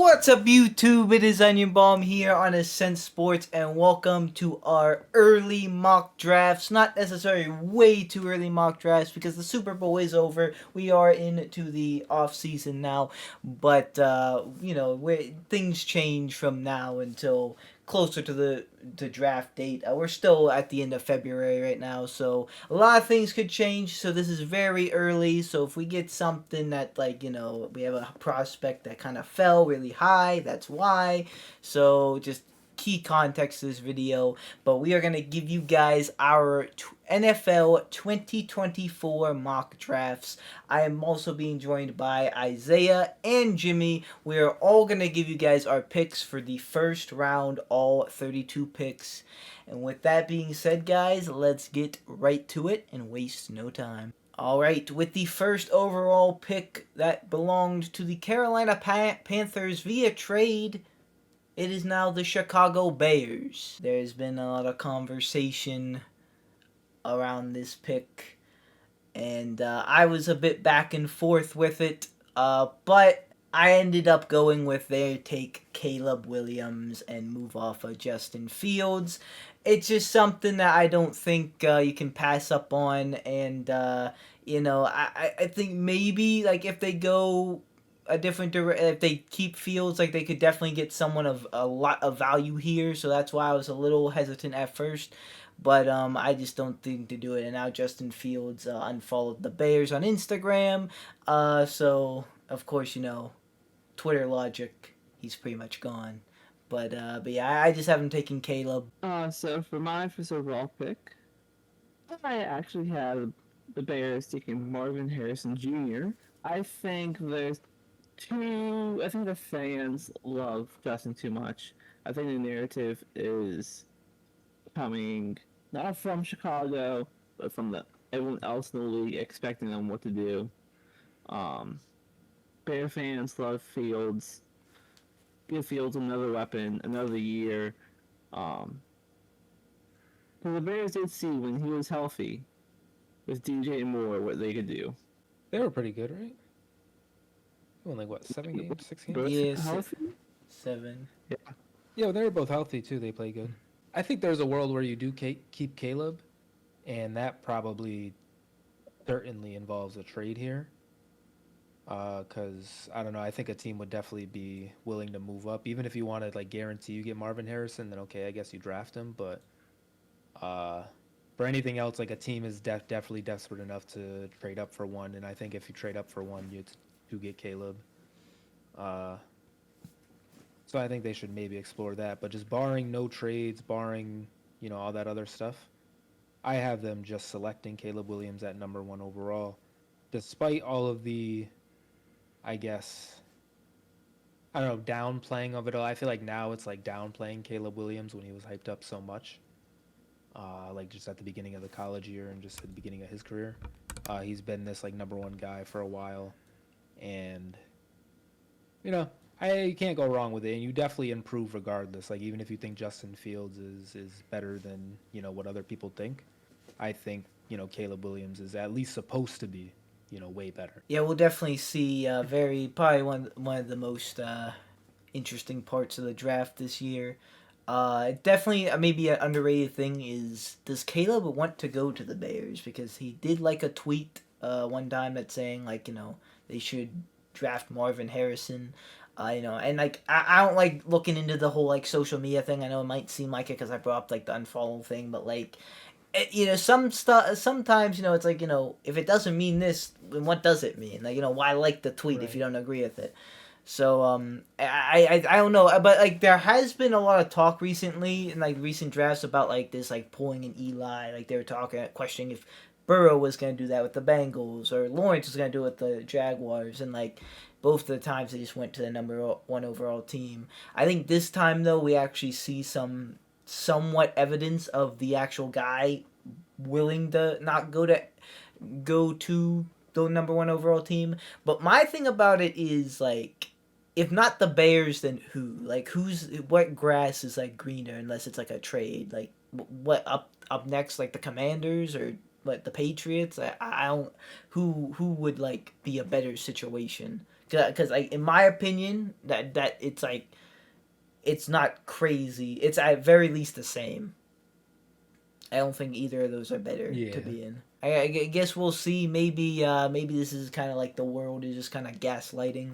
What's up, YouTube? It is Onion Bomb here on Ascent Sports, and welcome to our early mock drafts. Not necessarily way too early mock drafts because the Super Bowl is over. We are into the off season now, but things change from now until closer to the draft date. We're still at the end of February right now, so a lot of things could change. So this is very early. So if we get something that we have a prospect that kind of fell really high, that's why. So just key context to this video, but we are going to give you guys our NFL 2024 mock drafts. I am also being joined by Isaiah and Jimmy. We are all going to give you guys our picks for the first round, all 32 picks. And with that being said, guys, let's get right to it and waste no time. Alright, with the first overall pick that belonged to the Carolina Panthers via trade, it is now the Chicago Bears. There's been a lot of conversation around this pick, and I was a bit back and forth with it, but I ended up going with their take Caleb Williams and move off of Justin Fields. It's just something that I don't think you can pass up on, and I think maybe like if they go a different if they keep Fields, like they could definitely get someone of a lot of value here. So that's why I was a little hesitant at first, but I just don't think to do it. And now Justin Fields unfollowed the Bears on Instagram, so of course Twitter logic, he's pretty much gone. But yeah, I just haven't taken Caleb. So for my first overall pick, I actually had the Bears taking Marvin Harrison Jr. I think I think the fans love Justin too much. I think the narrative is coming not from Chicago, but from everyone else in the league expecting them what to do. Um, Bear fans love Fields. Give Fields another weapon, another year. Um, because the Bears did see when he was healthy with DJ Moore what they could do. They were pretty good, right? They won like what, 7 games, 6 games? Both Yes, healthy? 7. Yeah. Yeah, they were both healthy too. They played good. I think there's a world where you do keep Caleb, and that probably certainly involves a trade here. Because I don't know, I think a team would definitely be willing to move up, even if you wanted like guarantee you get Marvin Harrison. Then okay, I guess you draft him. But uh, for anything else, like a team is definitely desperate enough to trade up for one, and I think if you trade up for one, you do get Caleb. Uh, So I think they should maybe explore that. But just barring no trades, barring, all that other stuff, I have them just selecting Caleb Williams at number one overall. Despite all of the, I guess, I don't know, downplaying of it all. I feel like now it's like downplaying Caleb Williams when he was hyped up so much. Like just at the beginning of the college year and just at the beginning of his career. He's been this like number one guy for a while. And you know, you can't go wrong with it, and you definitely improve regardless. Like even if you think Justin Fields is better than what other people think, I think Caleb Williams is at least supposed to be way better. Yeah, we'll definitely see. Very probably one of the most interesting parts of the draft this year. Definitely maybe an underrated thing is, does Caleb want to go to the Bears? Because he did like a tweet one time that's saying like they should draft Marvin Harrison. And like I don't like looking into the whole like social media thing. I know it might seem like it because I brought up like the unfollow thing, but like some stuff sometimes it's like if it doesn't mean this, then what does it mean? Like why like the tweet if you Right. don't agree with it? So I don't know, but like there has been a lot of talk recently in like recent drafts about like this like pulling an Eli, like they were talking questioning if Burrow was gonna do that with the Bengals or Lawrence was gonna do it with the Jaguars, and like both of the times they just went to the number one overall team. I think this time though we actually see some somewhat evidence of the actual guy willing to not go to the number one overall team. But my thing about it is like, if not the Bears, then who? Like what grass is like greener unless it's like a trade? Like what up next? Like the Commanders or what the Patriots? I don't. Who would like be a better situation? because like in my opinion, that it's like it's not crazy. It's at very least the same. I don't think either of those are better Yeah. to be in. I guess we'll see. Maybe maybe this is kind of like the world is just kind of gaslighting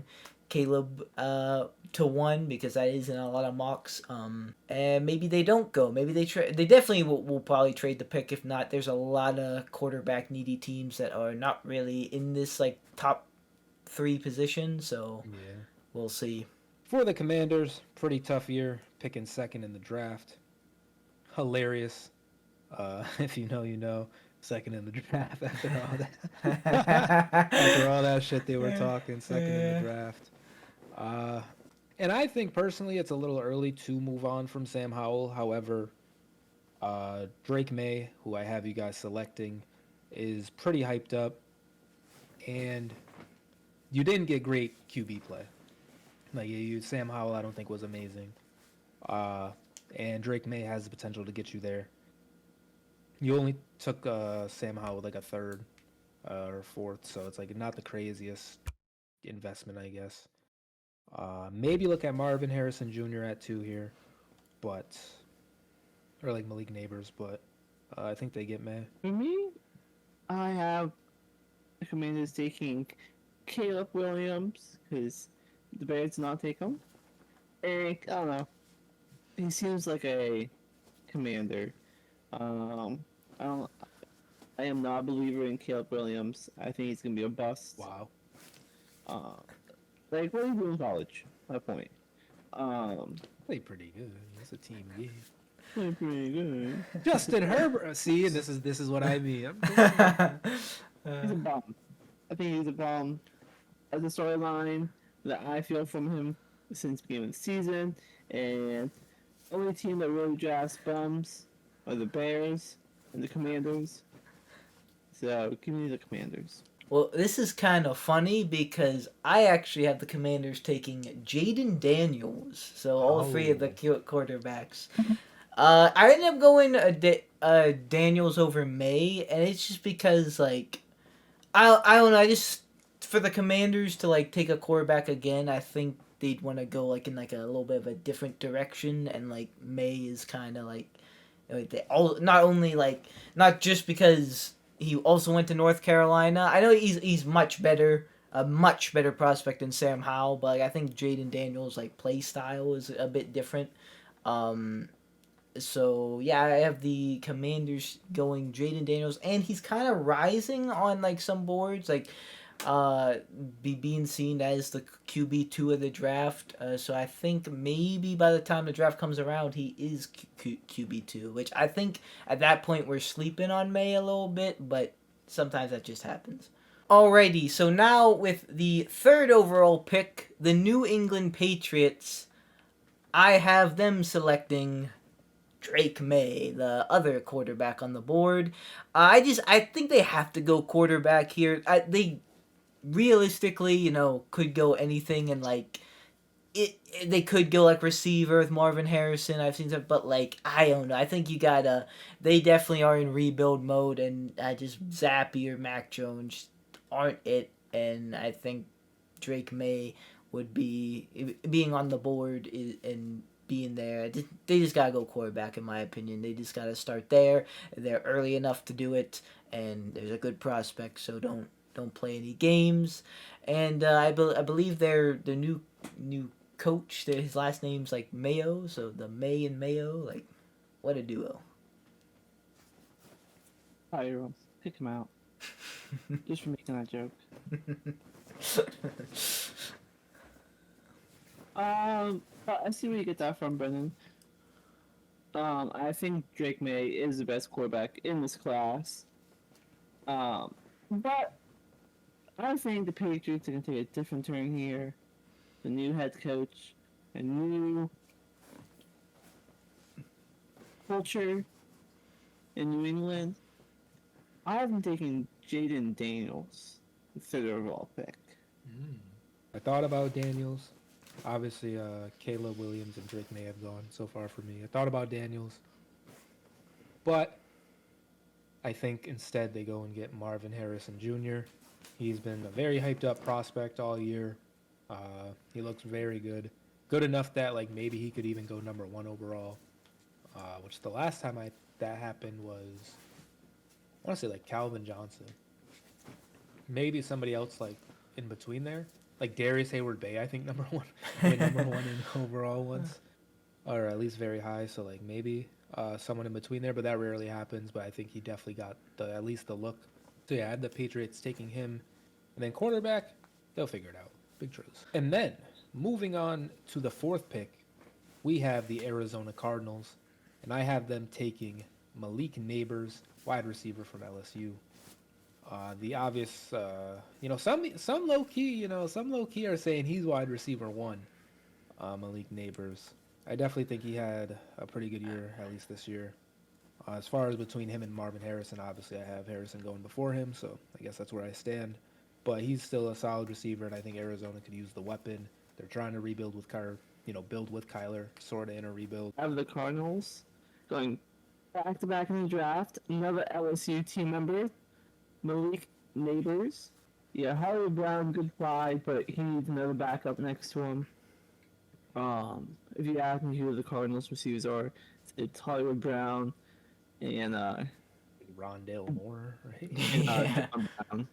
Caleb to one because that is in a lot of mocks. And maybe they don't go. Maybe they definitely will probably trade the pick. If not, there's a lot of quarterback needy teams that are not really in this like top 3 position. So Yeah. we'll see. For the Commanders, pretty tough year, picking second in the draft. Hilarious. If you know, you know. Second in the draft after all that. After all that shit they were talking, second in the draft. And I think personally it's a little early to move on from Sam Howell. However, Drake May, who I have you guys selecting, is pretty hyped up. And you didn't get great QB play. Like Sam Howell, I don't think was amazing. And Drake May has the potential to get you there. You only took Sam Howell with like a third or fourth, so it's like not the craziest investment, I guess. Maybe look at Marvin Harrison Jr. at 2 here, but or like Malik Neighbors, but I think they get May. For me, I have the Commanders taking Caleb Williams because the Bears did not take him. And I don't know. He seems like a commander. I don't. I am not a believer in Caleb Williams. I think he's gonna be a bust. Wow. Like what did he do in college? My point. Played pretty good. It's a team game. Played pretty good. Justin Herbert. See, this is what I mean. He's a bomb. I think he's a bomb. As a storyline that I feel from him since the beginning of the season, and the only team that really drafts bums are the Bears and the Commanders. So give me the Commanders. Well, this is kind of funny because I actually have the Commanders taking Jaden Daniels. So all 3 of the quarterbacks. I ended up going Daniels over May, and it's just because like I don't know. I just for the Commanders to like take a quarterback again, I think they'd want to go like in like a little bit of a different direction, and like May is kind of like they all not only like not just because he also went to North Carolina. I know he's much better, a much better prospect than Sam Howell, but like, I think Jaden Daniels' like play style is a bit different. So yeah, I have the Commanders going Jaden Daniels, and he's kind of rising on like some boards, like being seen as the QB2 of the draft. So I think maybe by the time the draft comes around, he is QB2, which I think at that point we're sleeping on May a little bit, but sometimes that just happens. Alrighty, so now with the 3rd overall pick, the New England Patriots, I have them selecting Drake May, the other quarterback on the board. I think they have to go quarterback here. They realistically, could go anything, and like they could go like receiver with Marvin Harrison. I've seen that, but like I don't know. I think you gotta. They definitely are in rebuild mode, and just Zappy or Mac Jones aren't it. And I think Drake May would be being on the board and being there. They just gotta go quarterback, in my opinion. They just gotta start there. They're early enough to do it, and there's a good prospect. So don't play any games. And I believe they're the new coach. His last name's like Mayo, so the May and Mayo, like what a duo. Pyro, kick him out. Just for making that joke. But I see where you get that from, Brendan. I think Drake May is the best quarterback in this class. But I think the Patriots are going to take a different turn here. The new head coach, a new culture in New England. I have them taking Jaden Daniels, the 3rd overall pick. I thought about Daniels. Obviously, Caleb Williams and Drake May have gone so far for me. I thought about Daniels, but I think instead they go and get Marvin Harrison Jr. He's been a very hyped up prospect all year. He looks very good. Good enough that like maybe he could even go number one overall. Which the last time that happened was I want to say like Calvin Johnson. Maybe somebody else like in between there. Like Darius Hayward Bay, I think number one went number one in overall once. Or at least very high, so like maybe someone in between there, but that rarely happens. But I think he definitely got at least the look. So yeah, I had the Patriots taking him, and then quarterback, they'll figure it out. Big truths. And then moving on to the fourth pick, we have the Arizona Cardinals, and I have them taking Malik Neighbors, wide receiver from LSU. The obvious, some low key, some low key are saying he's wide receiver one. Malik Neighbors. I definitely think he had a pretty good year, at least this year. As far as between him and Marvin Harrison, obviously I have Harrison going before him, so I guess that's where I stand. But he's still a solid receiver, and I think Arizona could use the weapon. They're trying to rebuild with build with Kyler, sort of in a rebuild. I have the Cardinals going back to back in the draft. Another LSU team member, Malik Neighbors. Yeah, Hollywood Brown, good fly, but he needs another backup next to him. If you ask me who the Cardinals receivers are, it's Hollywood Brown and Rondale Moore, right? Yeah. John Brown.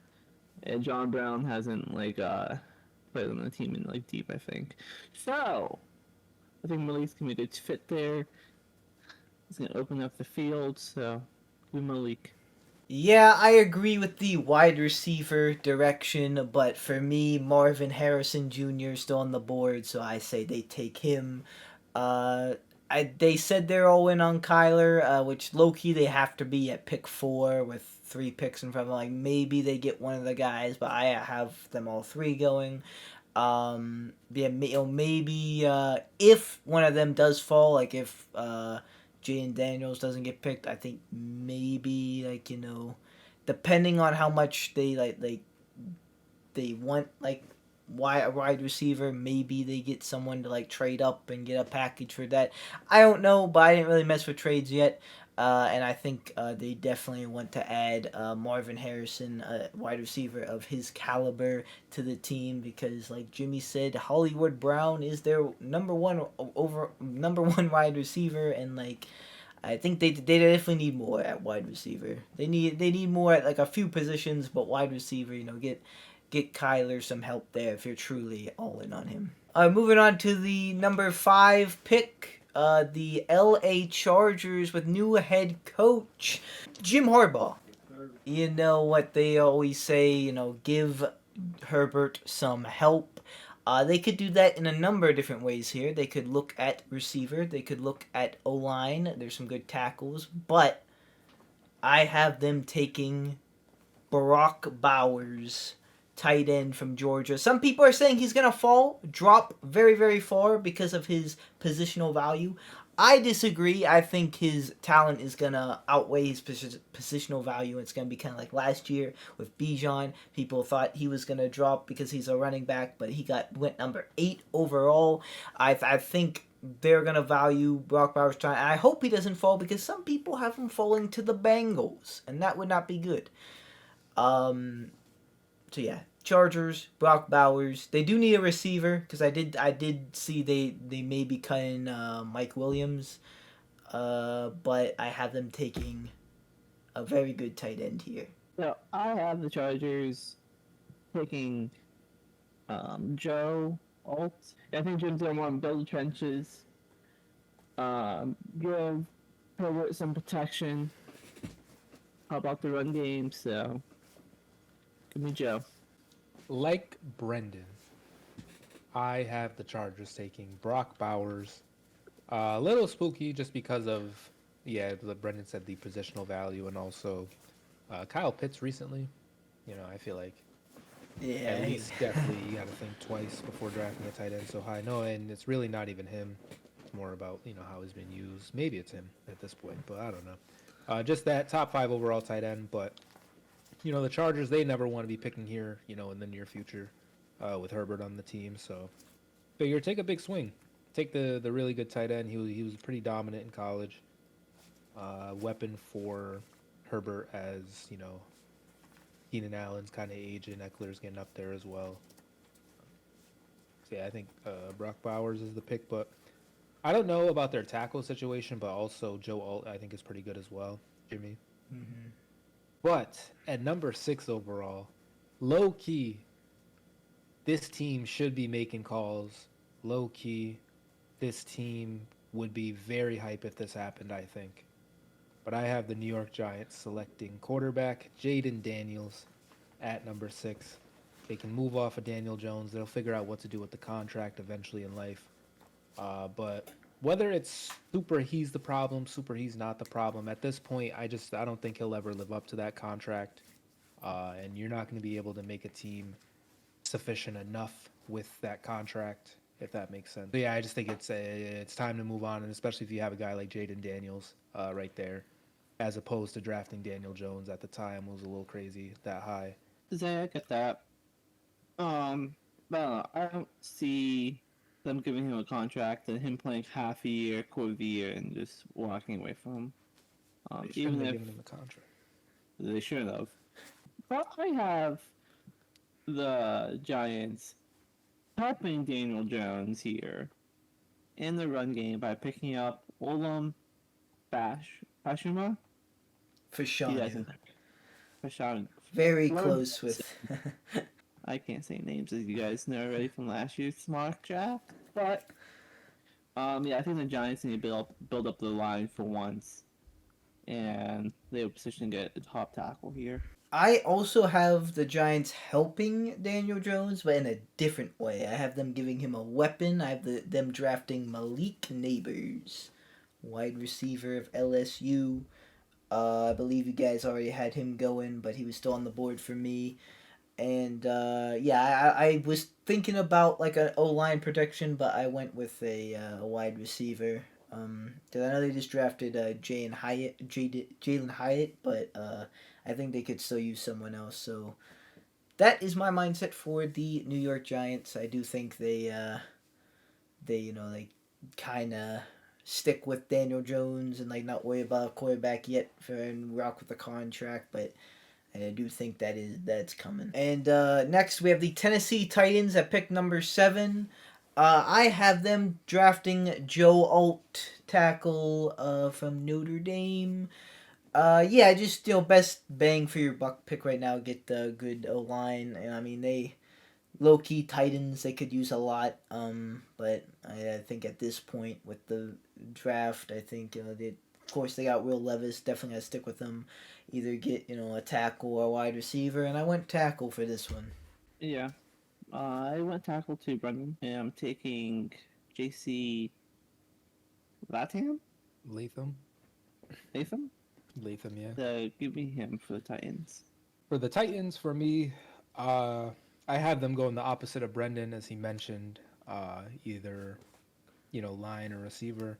And John Brown hasn't played on the team in deep, I think. So I think Malik's gonna be a good fit there. He's gonna open up the field, so with Malik. Yeah, I agree with the wide receiver direction, but for me, Marvin Harrison Jr. is still on the board, so I say they take him. They said they're all in on Kyler, which low key they have to be at pick 4 with 3 picks in front of them. Like maybe they get one of the guys, but I have them all 3 going. Maybe if one of them does fall, like if Jaden Daniels doesn't get picked, I think maybe depending on how much they they want a wide receiver, maybe they get someone to trade up and get a package for that. I don't know, but I didn't really mess with trades yet. And I think they definitely want to add Marvin Harrison, wide receiver of his caliber, to the team because, like Jimmy said, Hollywood Brown is their number one wide receiver, and I think they definitely need more at wide receiver. They need more at a few positions, but wide receiver, get Kyler some help there if you're truly all in on him. Moving on to the number 5 pick. The LA Chargers with new head coach Jim Harbaugh. You know what they always say, give Herbert some help. They could do that in a number of different ways here. They could look at receiver. They could look at O-line. There's some good tackles. But I have them taking Brock Bowers, tight end from Georgia. Some people are saying he's going to drop very, very far because of his positional value. I disagree. I think his talent is going to outweigh his positional value. It's going to be kind of like last year with Bijan. People thought he was going to drop because he's a running back, but he went number 8 overall. I think they're going to value Brock Bowers' time. I hope he doesn't fall because some people have him falling to the Bengals, and that would not be good. So yeah, Chargers, Brock Bowers. They do need a receiver because I did see they may be cutting Mike Williams, but I have them taking a very good tight end here. So I have the Chargers taking Joe Alt. I think Jim's gonna want to build the trenches, give Herbert some protection, help out the run game. So give me Joe. Like Brendan, I have the Chargers taking Brock Bowers. A little spooky just because of, like Brendan said, the positional value, and also Kyle Pitts recently. I feel like at least definitely you got to think twice before drafting a tight end so high. No, and it's really not even him. It's more about how he's been used. Maybe it's him at this point, but I don't know. Just that top 5 overall tight end, but the Chargers, they never want to be picking here, in the near future with Herbert on the team. So figure take a big swing. Take the really good tight end. He was pretty dominant in college. Weapon for Herbert as, Keenan Allen's kind of aging. Eckler's getting up there as well. Yeah, I think Brock Bowers is the pick, but I don't know about their tackle situation, but also Joe Alt I think is pretty good as well, Jimmy. Mm-hmm. But at number 6 overall, low key, this team should be making calls. Low key, this team would be very hype if this happened, I think. But I have the New York Giants selecting quarterback Jaden Daniels at number 6. They can move off of Daniel Jones. They'll figure out what to do with the contract eventually in life. But whether it's super he's the problem, super he's not the problem, at this point, I don't think he'll ever live up to that contract. And you're not going to be able to make a team sufficient enough with that contract, if that makes sense. So yeah, I just think it's time to move on, and especially if you have a guy like Jaden Daniels right there, as opposed to drafting Daniel Jones at the time was a little crazy that high. I get that. But I don't know. I don't see them giving him a contract and him playing half a year, quarter of a year, and just walking away from him. They shouldn't Even have if given him a contract. they shouldn't have. But I have the Giants helping Daniel Jones here in the run game by picking up Olam Bashuma. For Sean. Yeah, I think Fashan. Very Lord- close with. I can't say names as you guys know already from last year's mock draft, but yeah, I think the Giants need to build up the line for once, and they have positioned to get a top tackle here. I also have the Giants helping Daniel Jones, but in a different way. I have them giving him a weapon. I have them drafting Malik Neighbors, wide receiver of LSU. I believe you guys already had him going, but he was still on the board for me. And yeah, I was thinking about like an O-line protection, but I went with a wide receiver. Cause I know they just drafted Jalen Hyatt, but I think they could still use someone else. So that is my mindset for the New York Giants. I do think they they kind of stick with Daniel Jones and like not worry about a quarterback yet and rock with the contract, but I do think that's coming. And next we have the Tennessee Titans at pick number 7. I have them drafting Joe Alt, tackle from Notre Dame. Yeah, just best bang for your buck pick right now. Get the good O line, and I mean they low key Titans they could use a lot. But I think at this point with the draft, I think they of course they got Will Levis. Definitely gotta stick with them. Either get a tackle or a wide receiver, and I went tackle for this one. Yeah, I went tackle too, Brendan, and I'm taking J.C. Latham. Latham, yeah. So give me him for the Titans. For the Titans, for me, I have them going the opposite of Brendan, as he mentioned, either line or receiver.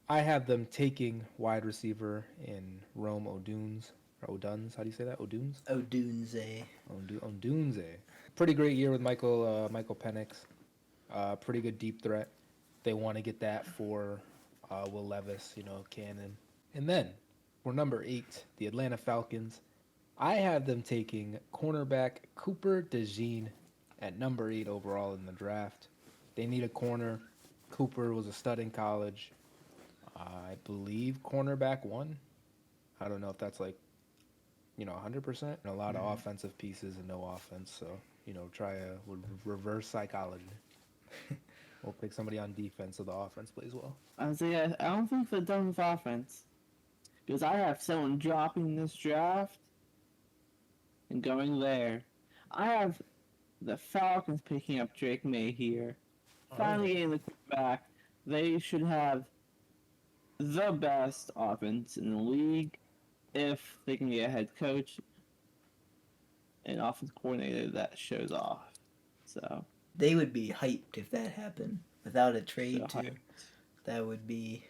I have them taking wide receiver in Rome Oduns. Or Oduns, how do you say that? Oduns? Odunze. Odunze. Pretty great year with Michael Penix. Pretty good deep threat. They want to get that for Will Levis, Cannon. And then, for number 8, the Atlanta Falcons, I have them taking cornerback Cooper DeJean at number 8 overall in the draft. They need a corner. Cooper was a stud in college. I believe cornerback 1. I don't know if that's 100%. And a lot of offensive pieces and no offense. So, try a reverse psychology. We'll pick somebody on defense so the offense plays well. I don't think they're done with offense. Because I have someone dropping this draft and going there. I have the Falcons picking up Drake May here. Finally getting the quarterback. They should have the best offense in the league if they can get a head coach and offense coordinator that shows off. So They would be hyped if that happened without a trade so too. That would be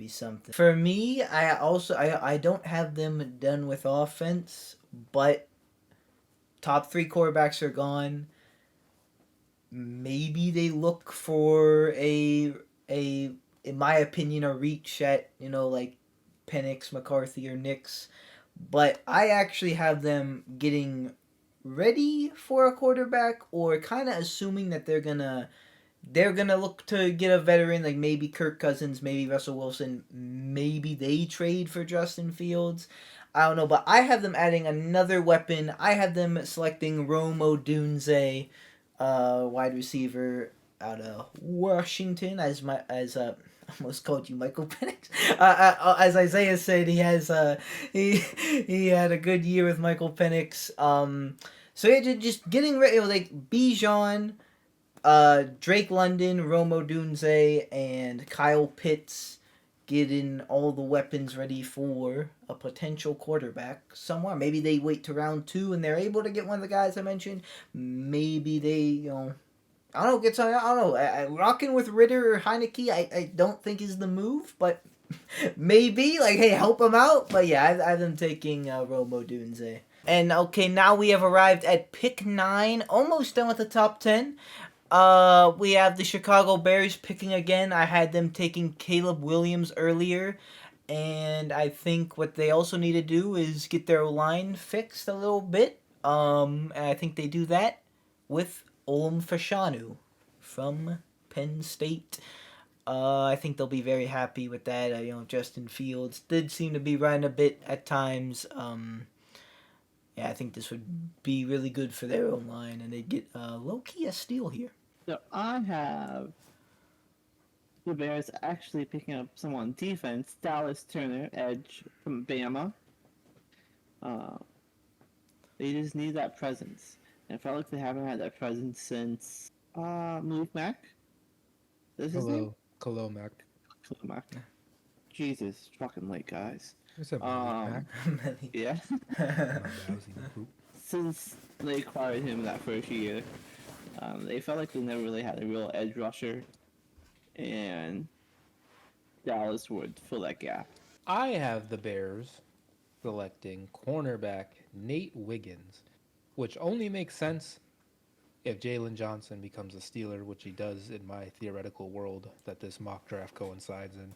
something. For me, I don't have them done with offense, but top 3 quarterbacks are gone. Maybe they look for a in my opinion a reach at like Penix, McCarthy, or Nix, but I actually have them getting ready for a quarterback or kind of assuming that they're gonna look to get a veteran like maybe Kirk Cousins, maybe Russell Wilson, maybe they trade for Justin Fields. I don't know, but I have them adding another weapon. I have them selecting Rome Odunze, wide receiver out of Washington, I almost called you Michael Penix. As Isaiah said, he had a good year with Michael Penix. So yeah, just getting ready like Bijan, Drake London, Rome Odunze, and Kyle Pitts getting all the weapons ready for a potential quarterback somewhere. Maybe they wait to round 2 and they're able to get one of the guys I mentioned. Maybe they, I don't know, I don't know. Rocking with Ritter or Heineke, I don't think is the move, but maybe, like, hey, help him out. But yeah, I have them taking Rome Odunze. And okay, now we have arrived at pick 9, almost done with the top 10. We have the Chicago Bears picking again. I had them taking Caleb Williams earlier, and I think what they also need to do is get their line fixed a little bit. And I think they do that with Olam Fashanu from Penn State. I think they'll be very happy with that. Justin Fields did seem to be running a bit at times. Yeah, I think this would be really good for their own line, and they'd get low-key a steal here. So I have the Bears actually picking up someone on defense, Dallas Turner, edge from Bama. They just need that presence. And I felt like they haven't had that presence since Malik Mack. Is his name? Khalil Mack. Khalil Mack. Jesus, fucking late, guys. What's up, Mack? Yeah. My bad, I was eating poop. Since they acquired him that first year, they felt like they never really had a real edge rusher, and Dallas would fill that gap. I have the Bears selecting cornerback Nate Wiggins, which only makes sense if Jalen Johnson becomes a Steeler, which he does in my theoretical world that this mock draft coincides in.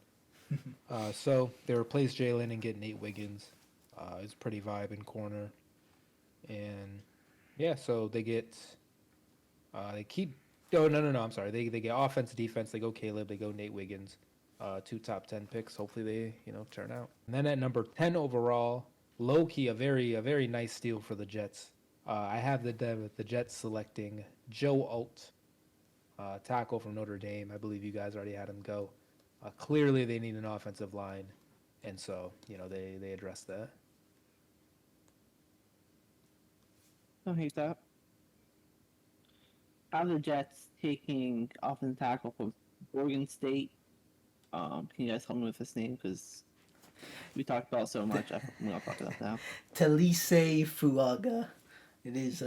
So they replace Jalen and get Nate Wiggins. He's pretty vibing corner. And yeah, so they get they keep no, I'm sorry. They get offense, defense, they go Caleb, they go Nate Wiggins. 2 top 10 picks. Hopefully they, turn out. And then at number 10 overall, low key a very nice steal for the Jets. I have the Jets selecting Joe Alt, tackle from Notre Dame. I believe you guys already had him go. Clearly they need an offensive line, and so they address that. Don't hate that. I have the Jets taking offensive tackle from Oregon State. Can you guys help me with this name? Because we talked about it so much. I'm not talking about now. Talise Fuaga. It is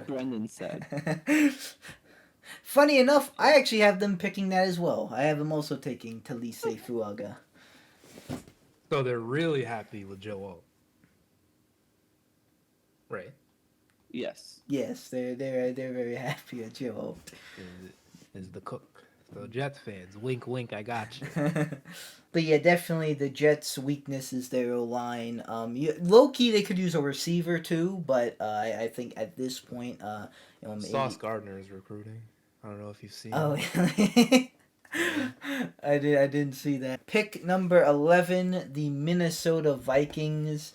Brendan said. Funny enough, I actually have them picking that as well. I have them also taking Talise Fuaga. So they're really happy with Joe Alt. Right. Yes. Yes, they're very happy at Joe Alt. Is the cook. So Jets fans, wink, wink, I got you. But yeah, definitely the Jets' weakness is their O-line. Low key, they could use a receiver too, but I think at this point, maybe... Sauce Gardner is recruiting. I don't know if you've seen. Oh, I didn't see that. Pick number 11, the Minnesota Vikings.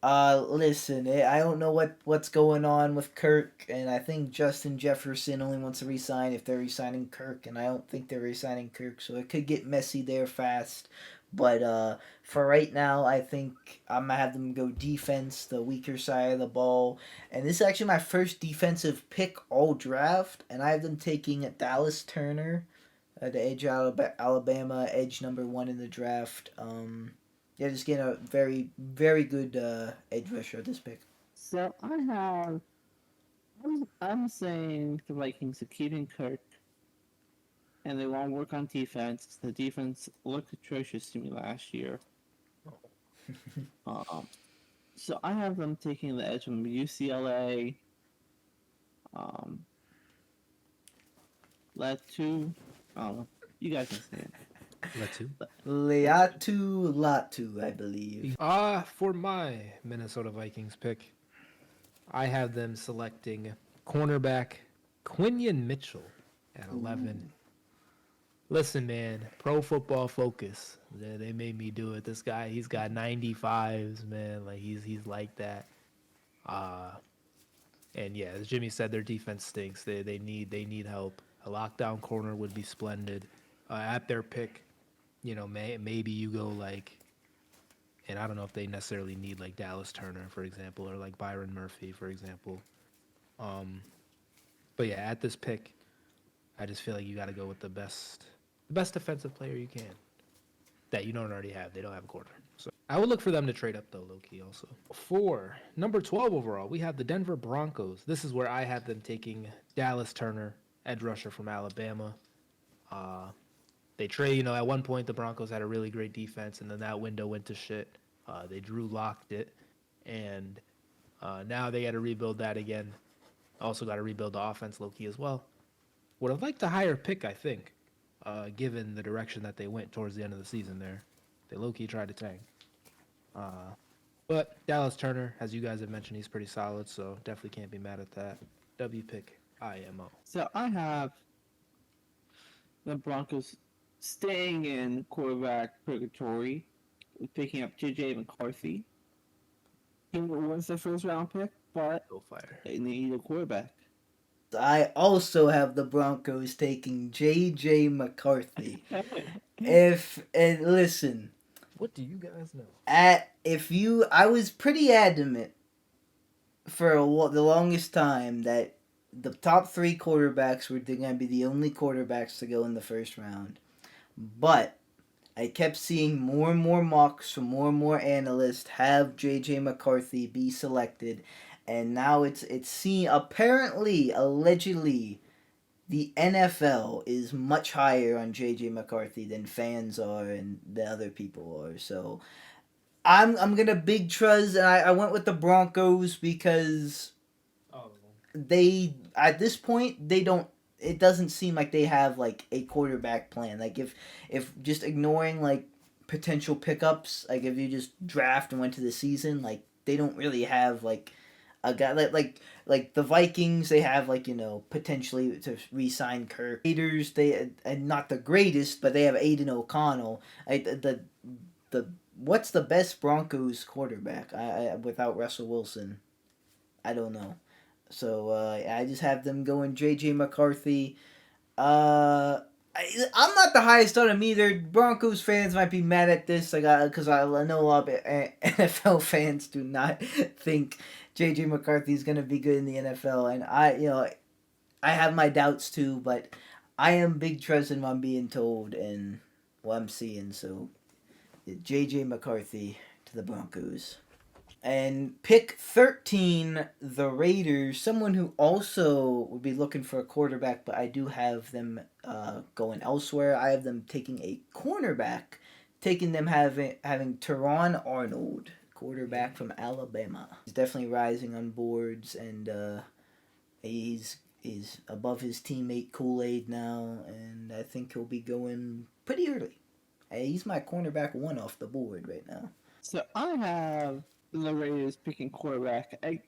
Listen, I don't know what's going on with Kirk, and I think Justin Jefferson only wants to resign if they're resigning Kirk, and I don't think they're resigning Kirk, so it could get messy there fast. But for right now, I think I'm gonna have them go defense, the weaker side of the ball, and this is actually my first defensive pick all draft, and I have them taking Dallas Turner, the edge Alabama, edge number 1 in the draft. Yeah, just getting a very, very good edge rusher at this pick. So I'm saying the Vikings are keeping Kirk, and they won't work on defense. The defense looked atrocious to me last year. So I have them taking the edge from UCLA. Latu. You guys can say it. Latu, I believe. For my Minnesota Vikings pick, I have them selecting cornerback Quinion Mitchell at 11. Listen, man, Pro Football Focus. They made me do it. This guy, he's got 95s, man. Like he's like that. Uh and yeah, as Jimmy said, their defense stinks. They need help. A lockdown corner would be splendid. At their pick, maybe you go like, and I don't know if they necessarily need like Dallas Turner, for example, or like Byron Murphy, for example. But yeah, at this pick, I just feel like you got to go with the best defensive player you can that you don't already have. They don't have a corner. So I would look for them to trade up though, low key also. For number 12 overall, we have the Denver Broncos. This is where I have them taking Dallas Turner, edge rusher from Alabama. They trade, at one point the Broncos had a really great defense, and then that window went to shit. They Drew locked it, and now they got to rebuild that again. Also got to rebuild the offense low key as well. Would have liked a higher pick, I think, given the direction that they went towards the end of the season there. They low key tried to tank. But Dallas Turner, as you guys have mentioned, he's pretty solid, so definitely can't be mad at that. W pick IMO. So I have the Broncos staying in quarterback purgatory, picking up JJ McCarthy. He was the first round pick, but Go fire. they need a quarterback. I also have the Broncos taking J.J. McCarthy. And listen, What do you guys know? I was pretty adamant for the longest time that the top 3 quarterbacks were going to be the only quarterbacks to go in the first round. But I kept seeing more and more mocks from more and more analysts have J.J. McCarthy be selected. And now it's seen, apparently, allegedly, the NFL is much higher on J.J. McCarthy than fans are and the other people are. So I'm gonna big trust, and I went with the Broncos because they, at this point, they don't. It doesn't seem like they have like a quarterback plan. Like if just ignoring like potential pickups, like if you just draft and went to the season, like they don't really have like a guy like the Vikings. They have like potentially to re-sign Kirk. Raiders, they and not the greatest, but they have Aiden O'Connell. The what's the best Broncos quarterback? I without Russell Wilson, I don't know. So I just have them going J.J. McCarthy. I'm not the highest on him either. Broncos fans might be mad at this, because I know a lot of NFL fans do not think J.J. McCarthy is going to be good in the NFL, and I have my doubts too. But I am big trust in what I'm being told and what I'm seeing. So J.J. McCarthy to the Broncos. And pick 13, the Raiders, someone who also would be looking for a quarterback, but I do have them going elsewhere. I have them taking a cornerback, taking them having Teron Arnold, quarterback from Alabama. He's definitely rising on boards, and he's above his teammate Kool-Aid now, and I think he'll be going pretty early. He's my cornerback 1 off the board right now. So I have the Raiders picking quarterback. So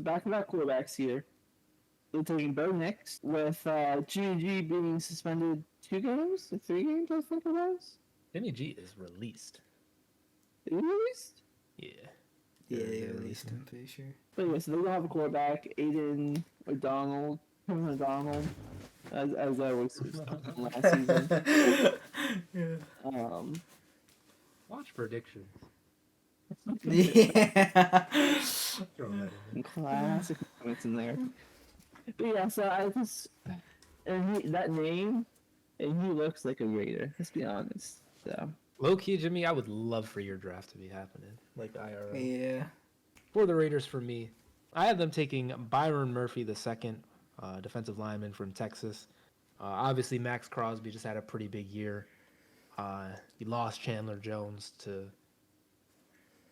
back-to-back quarterbacks here. They're taking Bo Nix with Jimmy G being suspended 2 games, 3 games, I think it was. Jimmy G is released. Is he released? Yeah. Yeah, they released him, pretty sure. But anyway, so they're gonna have a quarterback, Aiden McDonald, as I was last season. Yeah. Watch predictions. Yeah. Throw that in. Classic moments in there. But yeah, so I just that name, and he looks like a Raider. Let's be honest. So Low key, Jimmy, I would love for your draft to be happening, like IRL. Yeah. For the Raiders, for me, I have them taking Byron Murphy II, defensive lineman from Texas. Obviously, Max Crosby just had a pretty big year. He lost Chandler Jones. And,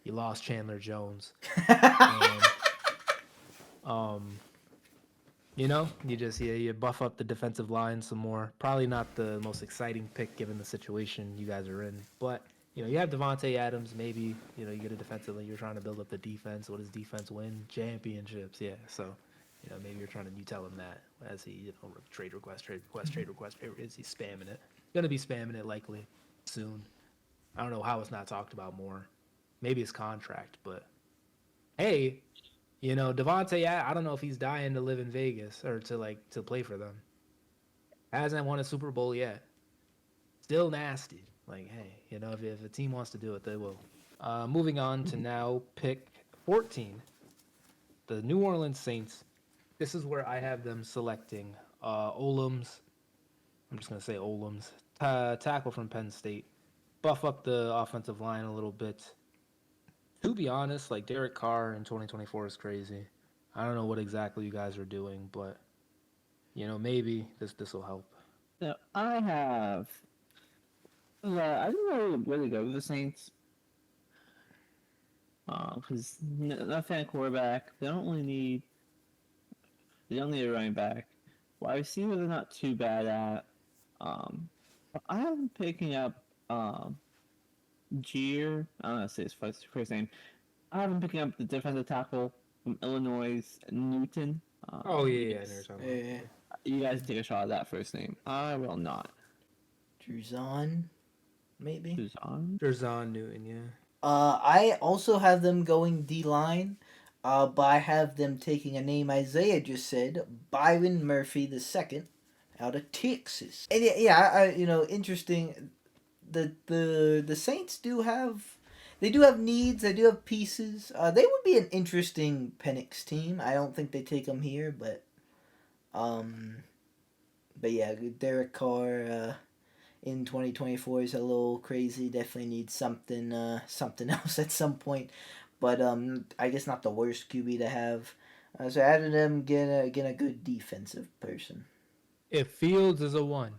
you buff up the defensive line some more. Probably not the most exciting pick given the situation you guys are in, but you have Devontae Adams. Maybe you get a defensive. Like you're trying to build up the defense. What does defense win? Championships. Yeah. So, maybe you're trying to tell him that as he trade request, trade request, trade request. Is he spamming it? Gonna be spamming it likely soon. I don't know how it's not talked about more. Maybe his contract, but hey, Devontae. I don't know if he's dying to live in Vegas or to play for them. Hasn't won a Super Bowl yet. Still nasty. Like, hey, if a team wants to do it, they will. Moving on to now pick 14, the New Orleans Saints. This is where I have them selecting Olams. I'm just gonna say Olams, tackle from Penn State. Buff up the offensive line a little bit. To be honest, like Derek Carr in 2024 is crazy. I don't know what exactly you guys are doing, but maybe this will help. So I have. I don't know where to go with the Saints. Because not a fan of quarterback. They don't need a running back. Wide receiver, they're not too bad at. I have them picking up Jeer. I don't know how to say his first name. I have him picking up the defensive tackle from Illinois, Newton. Oh yeah, I know what you're talking about. You guys take a shot at that first name. I will not. Druzon, maybe. Jerzon Newton, yeah. I also have them going D-line, but I have them taking a name Isaiah just said, Byron Murphy II, out of Texas. And interesting. The Saints do have needs. They do have pieces. They would be an interesting Penix team. I don't think they take them here, but yeah, Derek Carr in 2024 is a little crazy. Definitely needs something else at some point. But I guess not the worst QB to have. So I added them get a good defensive person. If Fields is a 1.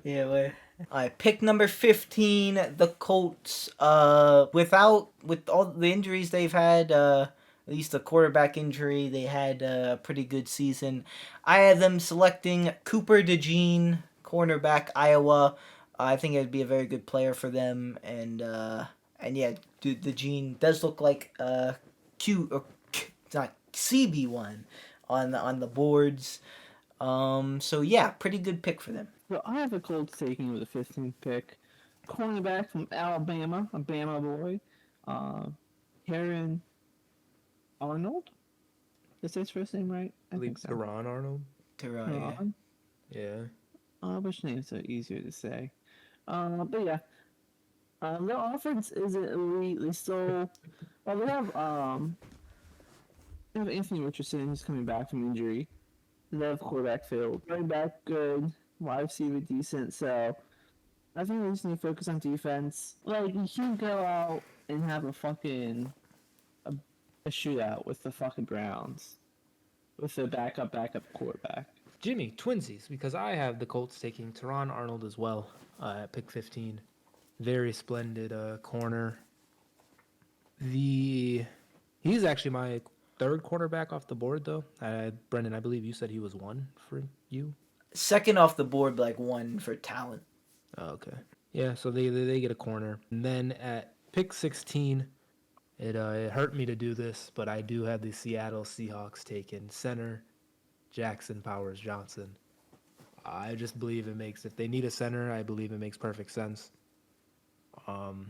Yeah, well. Alright, pick number 15, the Colts. With all the injuries they've had, at least the quarterback injury, they had a pretty good season. I have them selecting Cooper DeJean, cornerback, Iowa. I think it'd be a very good player for them, and yeah, DeJean does look like not CB1 on the boards. So yeah, pretty good pick for them. So I have the Colts taking with the 15th pick, cornerback from Alabama, a Bama boy, Heron Arnold. Is his first name right? I believe so. Teron Arnold. Teron, yeah. I wish names are easier to say. But yeah, their offense isn't elite. They still, well, they have Anthony Richardson who's coming back from injury. They have quarterback field, running back good, wide receiver decent. So I think they just need to focus on defense. Like you can't go out and have a fucking a shootout with the fucking Browns with the backup quarterback. Jimmy, twinsies, because I have the Colts taking Teron Arnold as well at pick 15. Very splendid corner. He's actually my third cornerback off the board, though. Brendan, I believe you said he was 1 for you. Second off the board, but like 1 for talent. Oh, okay. Yeah, so they get a corner. And then at pick 16, it hurt me to do this, but I do have the Seattle Seahawks taking center Jackson Powers Johnson. I just believe it makes, if they need a center, I believe it makes perfect sense.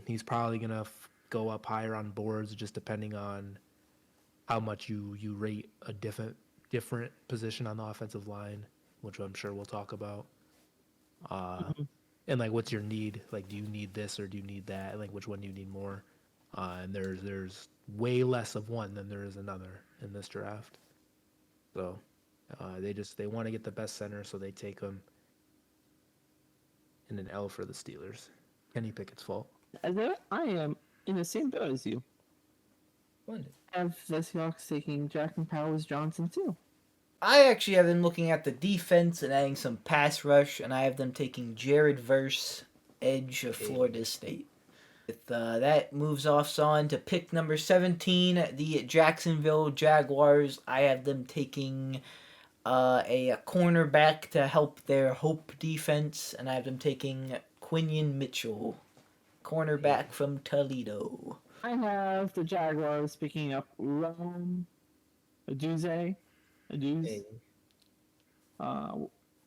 He's probably going to go up higher on boards just depending on how much you rate a different position on the offensive line, which I'm sure we'll talk about. And like, what's your need? Like, do you need this or do you need that? Like, which one do you need more? And there's way less of one than there is another in this draft. So they want to get the best center, so they take him. And an L for the Steelers. Kenny Pickett's fault. I am in the same boat as you. Splendid. I have the Seahawks taking Jackson Powers Johnson too. I actually have them looking at the defense and adding some pass rush, and I have them taking Jared Verse, edge of Florida State. With that moves us on to pick number 17, the Jacksonville Jaguars. I have them taking a cornerback to help their hope defense, and I have them taking Quinion Mitchell, cornerback from Toledo. I have the Jaguars picking up Rome Aduze, Hey, uh,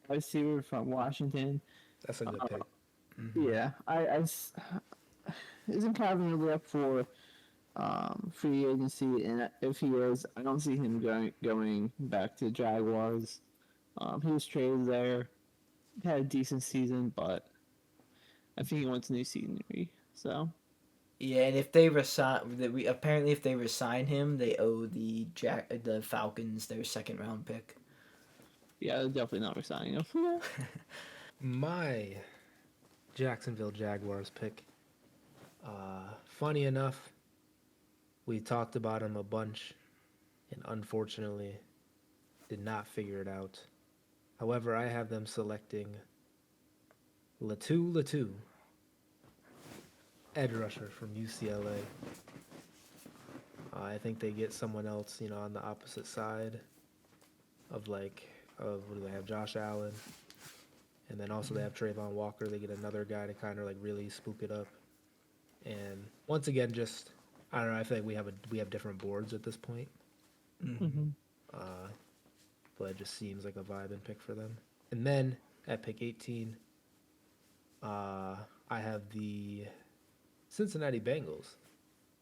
receiver from Washington. that's a good pick. Yeah, isn't Calvin Ridley up for free agency? And if he is, I don't see him going back to the Jaguars. He was traded there, had a decent season, but I think he wants a new scenery. So Yeah, and if they apparently if they resign him, they owe the Falcons their second round pick. yeah, they're definitely not resigning him. My Jacksonville Jaguars pick. Funny enough, we talked about him a bunch, and unfortunately, did not figure it out. However, I have them selecting Latu, edge rusher from UCLA. I think they get someone else, on the opposite side of what do they have? Josh Allen, and then also they have Trayvon Walker. They get another guy to kind of like really spook it up. And once again, just I don't know. I feel like we have different boards at this point. Mm-hmm. But it just seems like a vibe and pick for them. And then at pick 18, I have the Cincinnati Bengals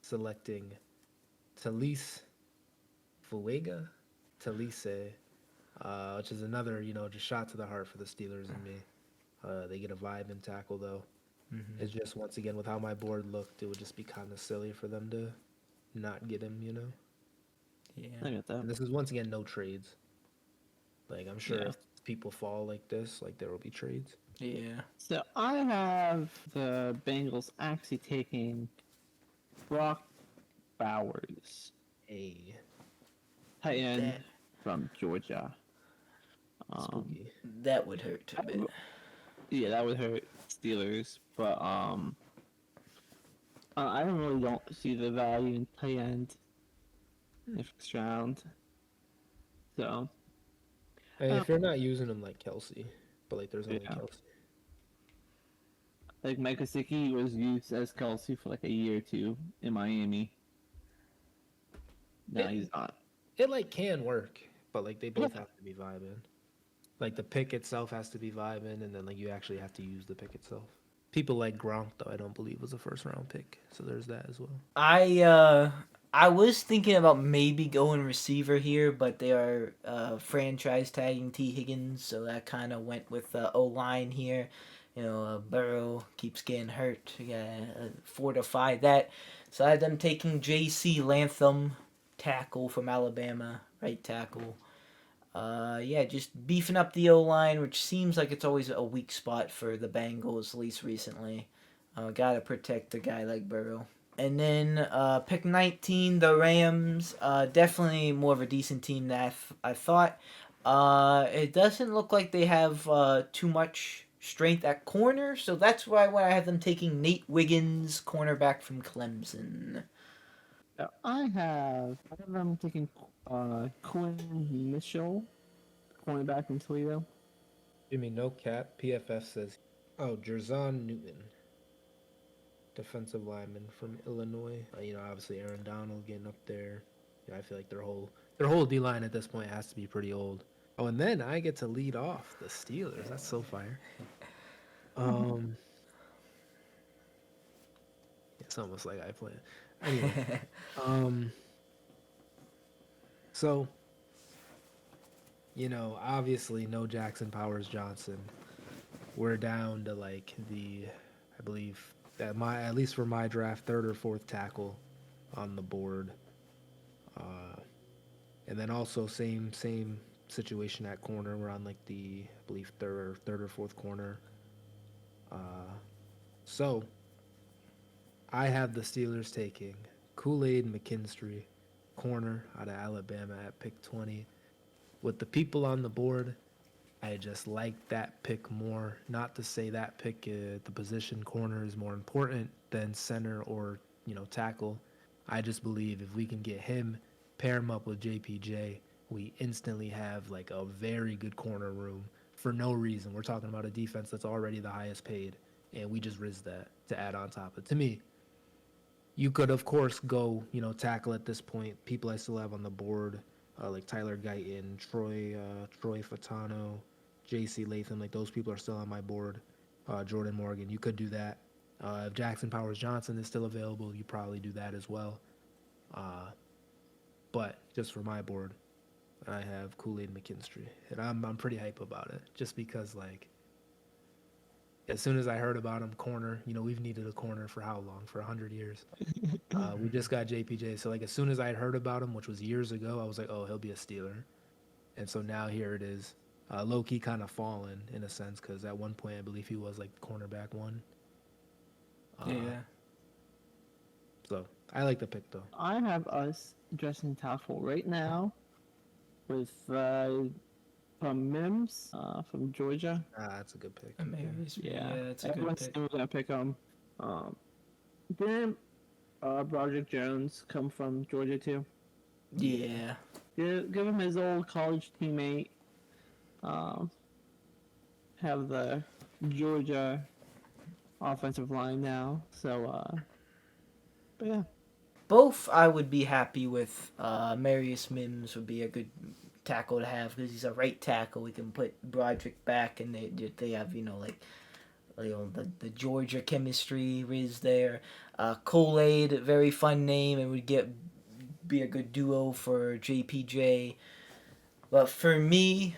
selecting Talise Fuega, which is another, just shot to the heart for the Steelers and me. They get a vibe and tackle, though. Mm-hmm. It's just, once again, with how my board looked, it would just be kind of silly for them to not get him, Yeah. I get that. And this is, once again, no trades. Like, I'm sure Yeah. if people fall like this, like, there will be trades. Yeah. So I have the Bengals actually taking Brock Bowers, Hey, tight end That, from Georgia. spooky. that would hurt a bit. Yeah, that would hurt Steelers, but I don't see the value in tight end in the first round. So Hey, if you're not using them like Kelsey, but like there's only Yeah. Kelsey. like Mike Gesicki was used as Kelsey for like a year or two in Miami. No, Yeah. he's not. It like can work, but like they both have to be vibing. Like the pick itself has to be vibing, and then like you actually have to use the pick itself. People like Gronk though, I don't believe was a first round pick, so there's that as well. I was thinking about maybe going receiver here, but they are franchise tagging T Higgins, so that kind of went with O line here. Burrow keeps getting hurt. You gotta fortify that. So I had them taking J.C. Lantham, tackle from Alabama, right tackle. Just beefing up the O line, which seems like it's always a weak spot for the Bengals, at least recently. Gotta protect a guy like Burrow. And then pick 19, the Rams. Definitely more of a decent team than I thought. It doesn't look like they have too much strength at corner, so that's why I have them taking Nate Wiggins, cornerback from Clemson. I have them taking Quinn Mitchell, cornerback from Toledo. Jimmy, no cap. PFF says, Jerzon Newton, defensive lineman from Illinois. Obviously Aaron Donald getting up there. I feel like their whole D line at this point has to be pretty old. Oh, and then I get to lead off the Steelers. That's so fire. It's almost like I play. Anyway, so obviously no Jackson Powers Johnson. We're down to like I believe that at least for my draft, third or fourth tackle on the board. And then also same situation at corner. We're on like I believe third or fourth corner. So I have the Steelers taking Kool-Aid McKinstry, corner out of Alabama at pick 20. With the people on the board, I just like that pick more. Not to say that pick, the position corner is more important than center or, tackle. I just believe if we can get him, pair him up with JPJ, we instantly have like a very good corner room for no reason. We're talking about a defense that's already the highest paid. and we just risk that to add on top of it. To me, you could, of course, go, tackle at this point. People I still have on the board, like Tyler Guyton, Troy Fatano, J.C. Latham, like those people are still on my board. Jordan Morgan, you could do that. If Jackson Powers Johnson is still available, you probably do that as well. But just for my board, I have Kool-Aid McKinstry, and I'm pretty hype about it, just because like as soon as I heard about him, corner, we've needed a corner for how long? For 100 years. We just got JPJ, so like as soon as I had heard about him, which was years ago, I was like, oh, he'll be a Steeler, and so now here it is. Low-key kind of fallen in a sense, because at one point I believe he was like cornerback one. Yeah. So I like the pick though. I have us dressing tackle right now with from Mims from Georgia. That's a good pick. Yeah, it's a good everyone's pick. still gonna pick him. Didn't Broderick Jones come from Georgia too? Yeah. Give him his old college teammate. Have the Georgia offensive line now. So, but yeah. Both I would be happy with. Marius Mims would be a good tackle to have because he's a right tackle. We can put Broderick back, and they have the Georgia chemistry is there. Kool-Aid, very fun name, and would be a good duo for JPJ. But for me,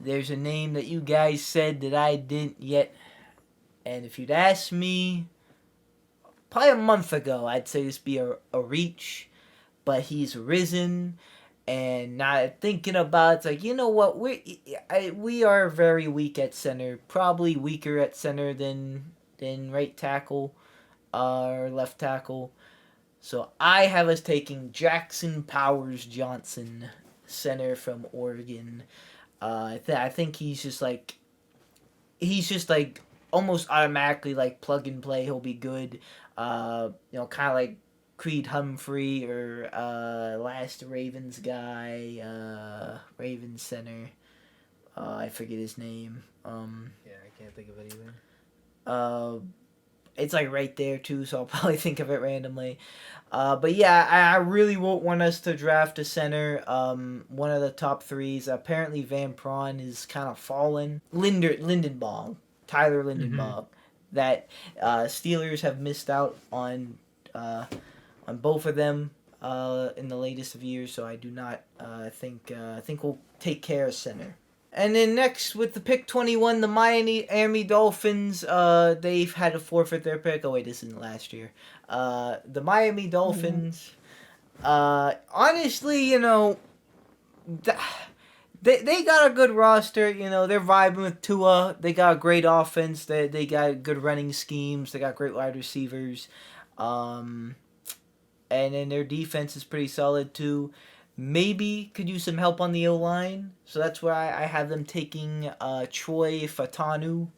there's a name that you guys said that I didn't yet, and if you'd asked me probably a month ago, I'd say this be a reach, but he's risen, and not thinking about it's like, you know what, we are very weak at center, probably weaker at center than right tackle or left tackle. So I have us taking Jackson Powers Johnson, center from Oregon. I think he's just like almost automatically like plug and play. He'll be good. Kind of like Creed Humphrey or last Ravens guy, Ravens center. I forget his name. Yeah, I can't think of it either. It's like right there too, so I'll probably think of it randomly. But yeah, I really won't want us to draft a center. One of the top threes. Apparently Van Prawn is kind of fallen. Lindenbaum, Tyler Lindenbaum. That Steelers have missed out on both of them in the latest of years, so I do not think we'll take care of center. And then next, with the pick 21, the Miami Dolphins, they've had to forfeit their pick. Oh, wait, this isn't last year. The Miami Dolphins, honestly, they got a good roster. They're vibing with Tua. They got a great offense. They got good running schemes. They got great wide receivers. And then their defense is pretty solid, too. Maybe could use some help on the O-line. So that's why I have them taking Troy Fatanu,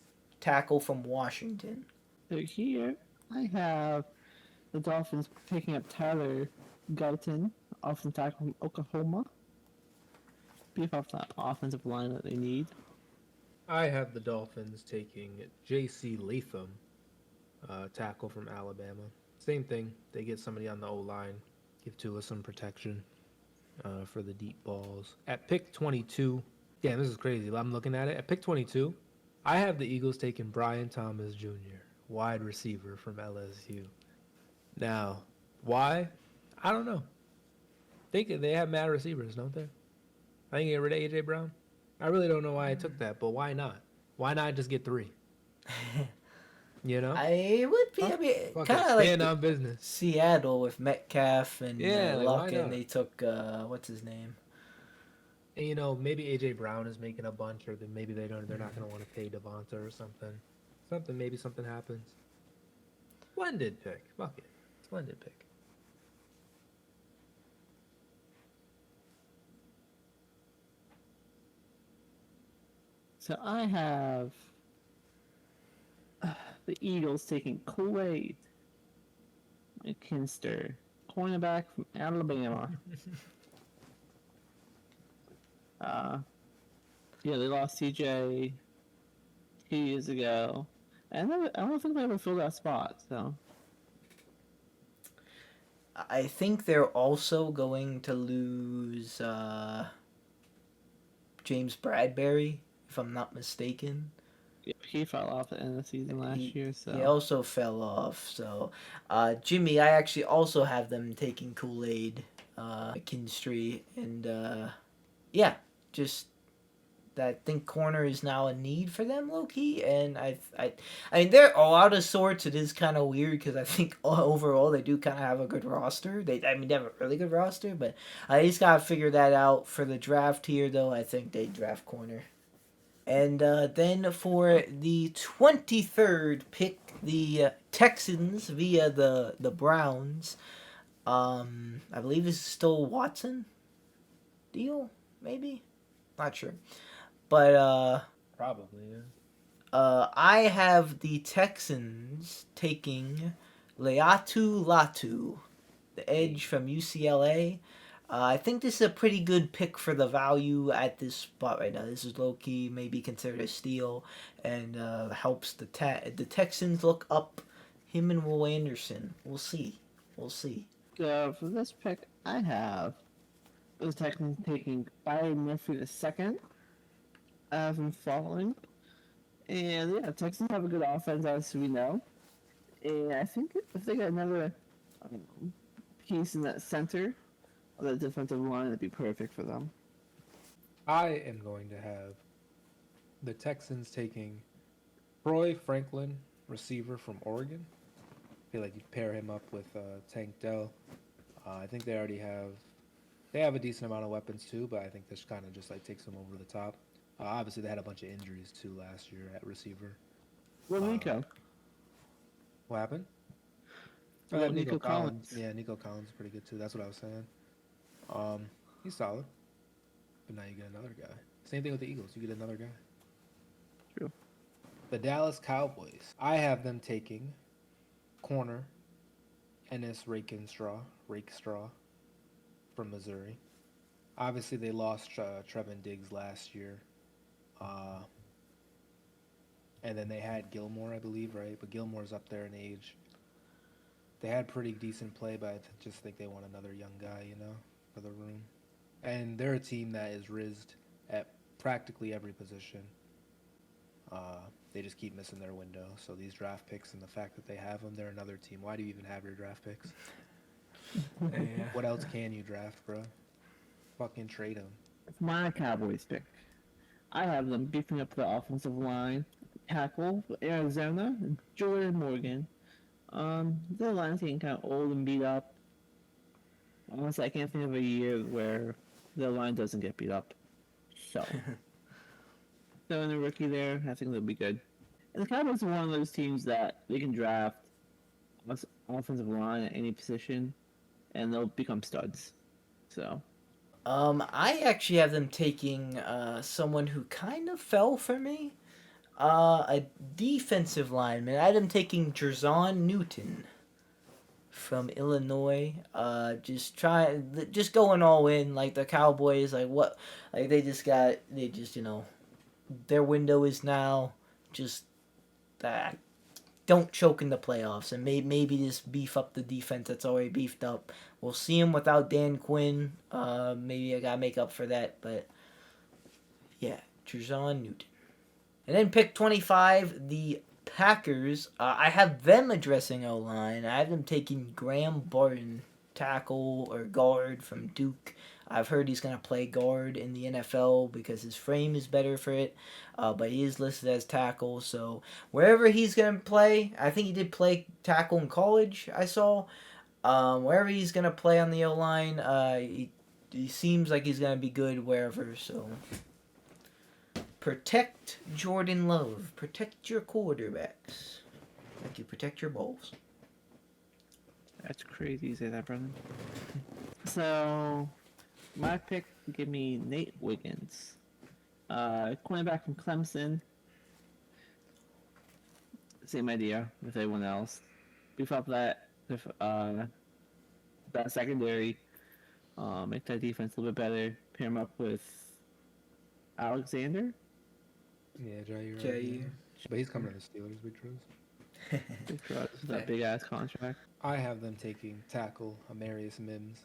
tackle from Washington. So here, I have the Dolphins picking up Tyler Guyton, offensive tackle from Oklahoma. Beef off that offensive line that they need. I have the Dolphins taking J.C. Latham, tackle from Alabama. Same thing. They get somebody on the O-line, give Tua some protection for the deep balls. At pick 22, damn, this is crazy. I'm looking at it. At pick 22, I have the Eagles taking Brian Thomas Jr., wide receiver from LSU. Now, why? I don't know. Think they have mad receivers, don't they? I think get rid of A.J. Brown. I really don't know why I took that, but why not? Why not just get 3? I would be kind of staying like on business. Seattle with Metcalf and Luck, why and not? they took what's his name? And maybe A.J. Brown is making a bunch, or then maybe they're not going to want to pay Devonta or something. Maybe something happens. Splendid pick. Fuck it. Splendid pick. So I have the Eagles taking Kool-Aid McKinstry, cornerback from Alabama. Yeah, they lost CJ 2 years ago. And I don't think they ever filled that spot. So I think they're also going to lose James Bradbury, if I'm not mistaken. yeah, he fell off at the end of the season last He year. he So also fell off. So, Jimmy, I actually also have them taking Kool Aid, McKinstry, and yeah, just I think corner is now a need for them, low key, and I mean they're all out of sorts. It is kind of weird because I think overall they do kind of have a good roster. I mean, they have a really good roster, but I just gotta figure that out for the draft here. Though I think they draft corner. And then for the 23rd pick, the Texans via the Browns. I believe this is still Watson deal, maybe, not sure, but Probably, yeah. I have the Texans taking Leatu Latu, the edge from UCLA. I think this is a pretty good pick for the value at this spot right now. This is low key, maybe considered a steal, and helps the Texans look up him and Will Anderson. We'll see. We'll see. for this pick, I have the Texans taking Byron Murphy the second. I have him following. And yeah, Texans have a good offense, as we know. And I think if they get another piece in that center of the defensive line, it'd be perfect for them. I am going to have the Texans taking Troy Franklin, receiver from Oregon. I feel like you pair him up with Tank Dell. I think they already have a decent amount of weapons too, but I think this kind of just like takes them over the top. Obviously, they had a bunch of injuries too last year at receiver. Well, Nico. What happened? What about Nico Collins? Yeah, Nico Collins is pretty good too. That's what I was saying. He's solid. But now you get another guy. Same thing with the Eagles. You get another guy. True. The Dallas Cowboys. I have them taking corner Ennis Rakestraw from Missouri. Obviously, they lost Trevin Diggs last year. And then they had Gilmore, I believe, right? But Gilmore's up there in age. They had pretty decent play, but I just think they want another young guy, for the room. And they're a team that is rizzed at practically every position. They just keep missing their window. So these draft picks and the fact that they have them, they're another team. Why do you even have your draft picks? Yeah. What else can you draft, bro? Fucking trade them. It's my Cowboys pick. I have them beefing up the offensive line. Tackle for Arizona, Jordan Morgan. Their line's getting kind of old and beat up. Honestly, I can't think of a year where the line doesn't get beat up. So, throwing a rookie there, I think they'll be good. And the Cowboys are one of those teams that they can draft offensive line at any position, and they'll become studs. So, I actually have them taking someone who kind of fell for me. A defensive lineman. I had them taking Jerzon Newton from Illinois. Just going all in. Like the Cowboys, they just their window is now just that. Don't choke in the playoffs, and maybe just beef up the defense that's already beefed up. We'll see him without Dan Quinn. Maybe I gotta make up for that, but yeah, Jerzon Newton. And then pick 25, the Packers. I have them addressing O-line. I have them taking Graham Barton, tackle or guard from Duke. I've heard he's going to play guard in the NFL because his frame is better for it, but he is listed as tackle. So wherever he's going to play, I think he did play tackle in college, I saw. Wherever he's going to play on the O-line, he seems like he's going to be good wherever, so... Protect Jordan Love. Protect your quarterbacks. Like you protect your balls. that's crazy you say that, brother. So, my pick give me Nate Wiggins. Cornerback from Clemson. Same idea with everyone else. Beef up that secondary. Make that defense a little bit better. Pair him up with Alexander. Yeah, Jair. But he's coming to the Steelers, Big Troz. Big Troz with that big ass contract. I have them taking tackle Amarius Mims.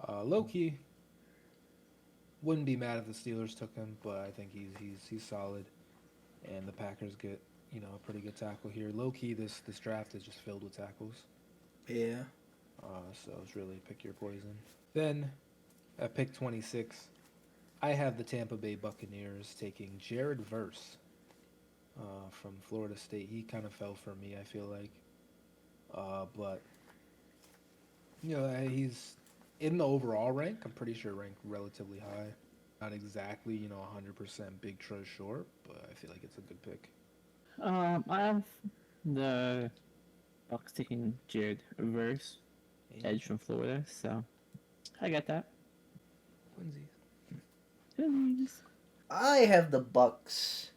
Low key, wouldn't be mad if the Steelers took him, but I think he's solid, and the Packers get a pretty good tackle here. Low key, this draft is just filled with tackles. Yeah. So it's really pick your poison. Then, at pick 26, I have the Tampa Bay Buccaneers taking Jared Verse from Florida State. He kind of fell for me, I feel like. But, he's in the overall rank. I'm pretty sure ranked relatively high. Not exactly, 100% Big Truz short, but I feel like it's a good pick. I have the Bucks taking Jared Verse, edge from Florida, so I got that. Twinsies. I have the Bucks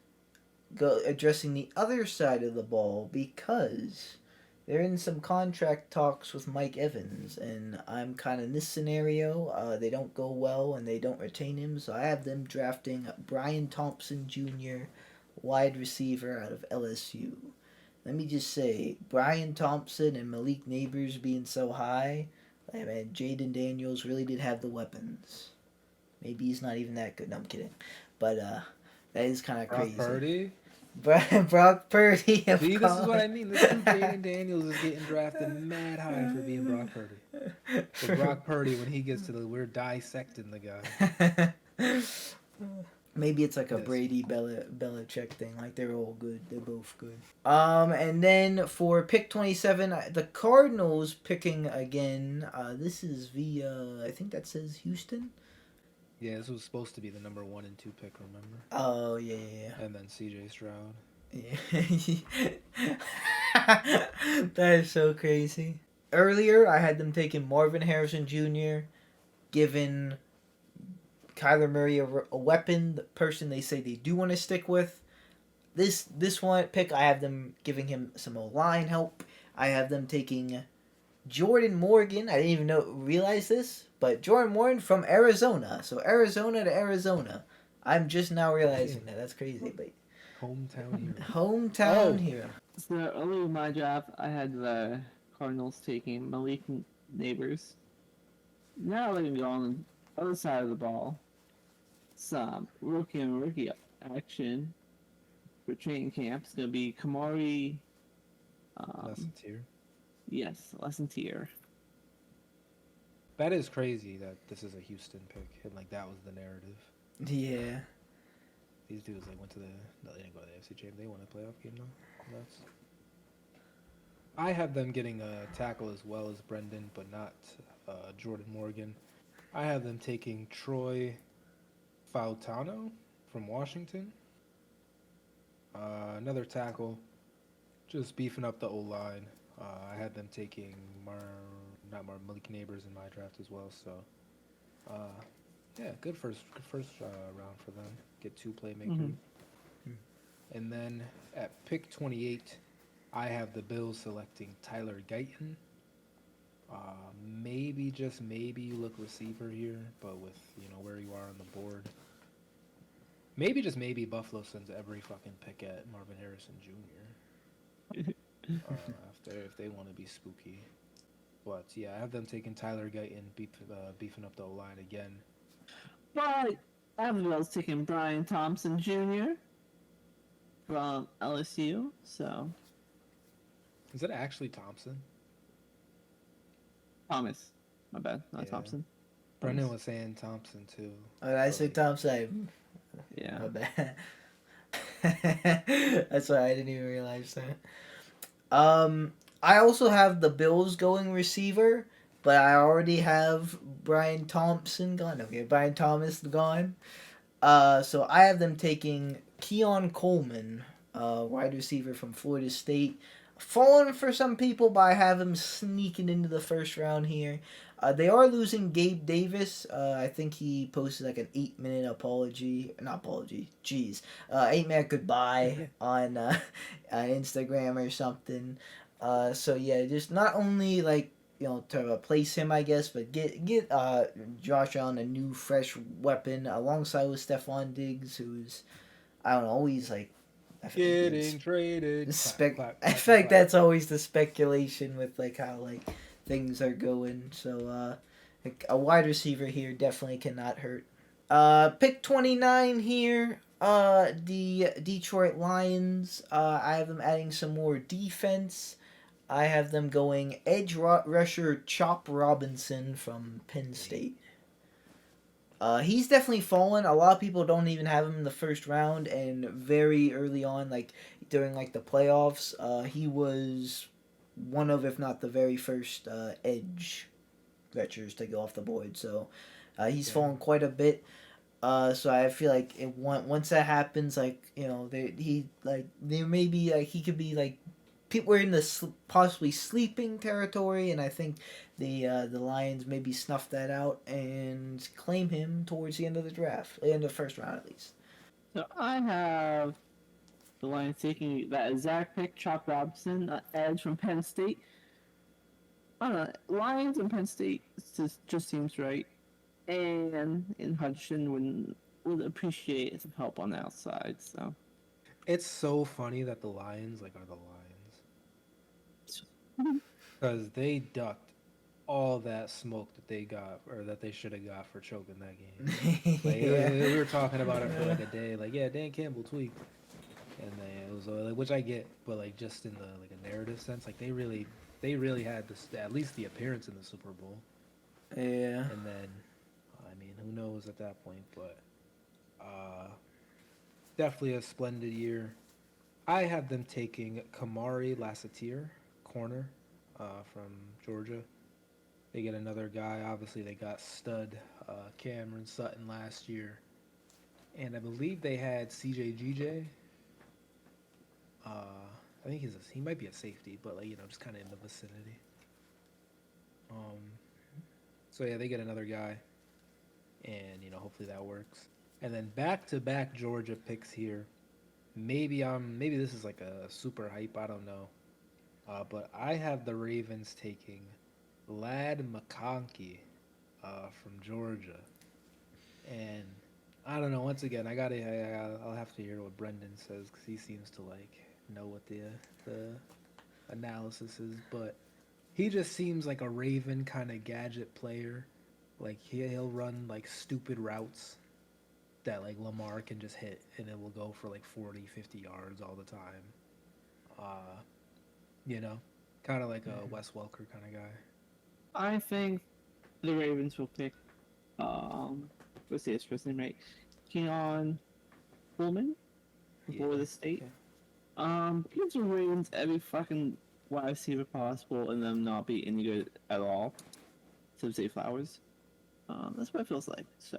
addressing the other side of the ball because they're in some contract talks with Mike Evans, and I'm kind of in this scenario. They don't go well, and they don't retain him, so I have them drafting Brian Thompson Jr., wide receiver out of LSU. Let me just say, Brian Thompson and Malik Neighbors being so high, man, Jaden Daniels really did have the weapons. Maybe he's not even that good. No, I'm kidding. But that is kind of crazy. Brock Purdy? Brock Purdy. See, this is what I mean. This is Jaden Daniels is getting drafted mad high for being Brock Purdy. So Brock Purdy, when he gets to we're dissecting the guy. Maybe it's like a Brady Belichick thing. Like they're all good. They're both good. And then for pick 27, the Cardinals picking again. This is via, I think that says Houston. Yeah, this was supposed to be the number 1 and 2 pick, remember? Oh, yeah. And then CJ Stroud. Yeah. That is so crazy. Earlier, I had them taking Marvin Harrison Jr., giving Kyler Murray a weapon, the person they say they do want to stick with. This one pick, I have them giving him some O-line help. I have them taking Jordan Morgan. I didn't even realize this, but Jordan Morgan from Arizona. So Arizona to Arizona. I'm just now realizing that. That's crazy. But Hometown hero. Hometown hero. So earlier in my draft, I had the Cardinals taking Malik Neighbors. Now they're going to go on the other side of the ball. Some rookie action for training camp. It's going to be Kamari. Lesson tier. Yes, lesson tier. That is crazy that this is a Houston pick, and like that was the narrative. Yeah. These dudes went to they didn't go to the AFC Championship. They won a playoff game though. Nuts. I have them getting a tackle as well as Brendan, but not Jordan Morgan. I have them taking Troy Fautano from Washington. Another tackle, just beefing up the O-line. I had them taking Malik Neighbors in my draft as well. So, yeah, good first round for them. Get 2 playmakers. Mm-hmm. And then at pick 28, I have the Bills selecting Tyler Guyton. Maybe, just maybe, you look receiver here, but with where you are on the board, maybe just maybe Buffalo sends every fucking pick at Marvin Harrison Jr. If they want to be spooky. But yeah, I have them taking Tyler Guyton, beefing up the O-line again. But I have the Bills taking Brian Thompson Jr. from LSU, so. Is it actually Thompson? Thomas. My bad, not Yeah. Thompson. Brendan was saying Thompson too. Oh, did I say Thompson? Yeah. My bad. That's why I didn't even realize that. I also have the Bills going receiver, but I already have Brian Thompson gone. Okay, Brian Thomas gone. So I have them taking Keon Coleman, wide receiver from Florida State. Falling for some people, but I have him sneaking into the first round here. They are losing Gabe Davis. I think he posted like an 8-minute 8-minute goodbye on Instagram or something. So yeah, just not only to replace him, I guess, but get Josh Allen a new fresh weapon alongside with Stephon Diggs, who's, I don't know, always I feel like Getting traded. I feel like that's always the speculation with like how like things are going. So like a wide receiver here definitely cannot hurt. Pick 29 here. The Detroit Lions. I have them adding some more defense. I have them going rusher Chop Robinson from Penn State. He's definitely fallen. A lot of people don't even have him in the first round, and very early on, like during like the playoffs, he was one of, if not the very first edge rushers to go off the board. So he's fallen quite a bit. So I feel like once that happens, like there may be like he could be like people were in the possibly sleeping territory, and I think the Lions maybe snuff that out and claim him towards the end of the draft, end of the first round at least. So I have the Lions taking that exact pick, Chop Robinson, edge from Penn State. I don't know, Lions and Penn State just seems right, and in Hudson would appreciate some help on the outside. So It's so funny that the Lions like are the Lions because they ducked all that smoke that they got or that they should have got for choking that game. Like Yeah. we were talking about it for like a day. Like yeah, Dan Campbell tweaked, and then it was like, which I get, but like just in the like a narrative sense, like they really had this at least the appearance in the Super Bowl, Yeah. and then I mean who knows at that point, but definitely a splendid year. I have them taking Kamari Lassitier, corner, from Georgia. They get another guy. Obviously, they got stud Cameron Sutton last year, and I believe they had CJ GJ. I think he might be a safety, but like just kind of in the vicinity. Um, so yeah, they get another guy, and hopefully that works. And then back to back Georgia picks here. Maybe this is like a super hype. I don't know. But I have the Ravens taking Lad McConkey from Georgia, and I don't know. Once again, I'll have to hear what Brendan says because he seems to like know what the analysis is. But he just seems like a Raven kind of gadget player. Like he'll run like stupid routes that like Lamar can just hit, and it will go for like 40, 50 yards all the time. Uh, kind of like a Wes Welker kind of guy. I think the Ravens will pick let's say his first name right, Keon Pullman for Yeah, the state. okay. Gives the Ravens every fucking wide receiver possible and them not be any good at all. To say Flowers. That's what it feels like. So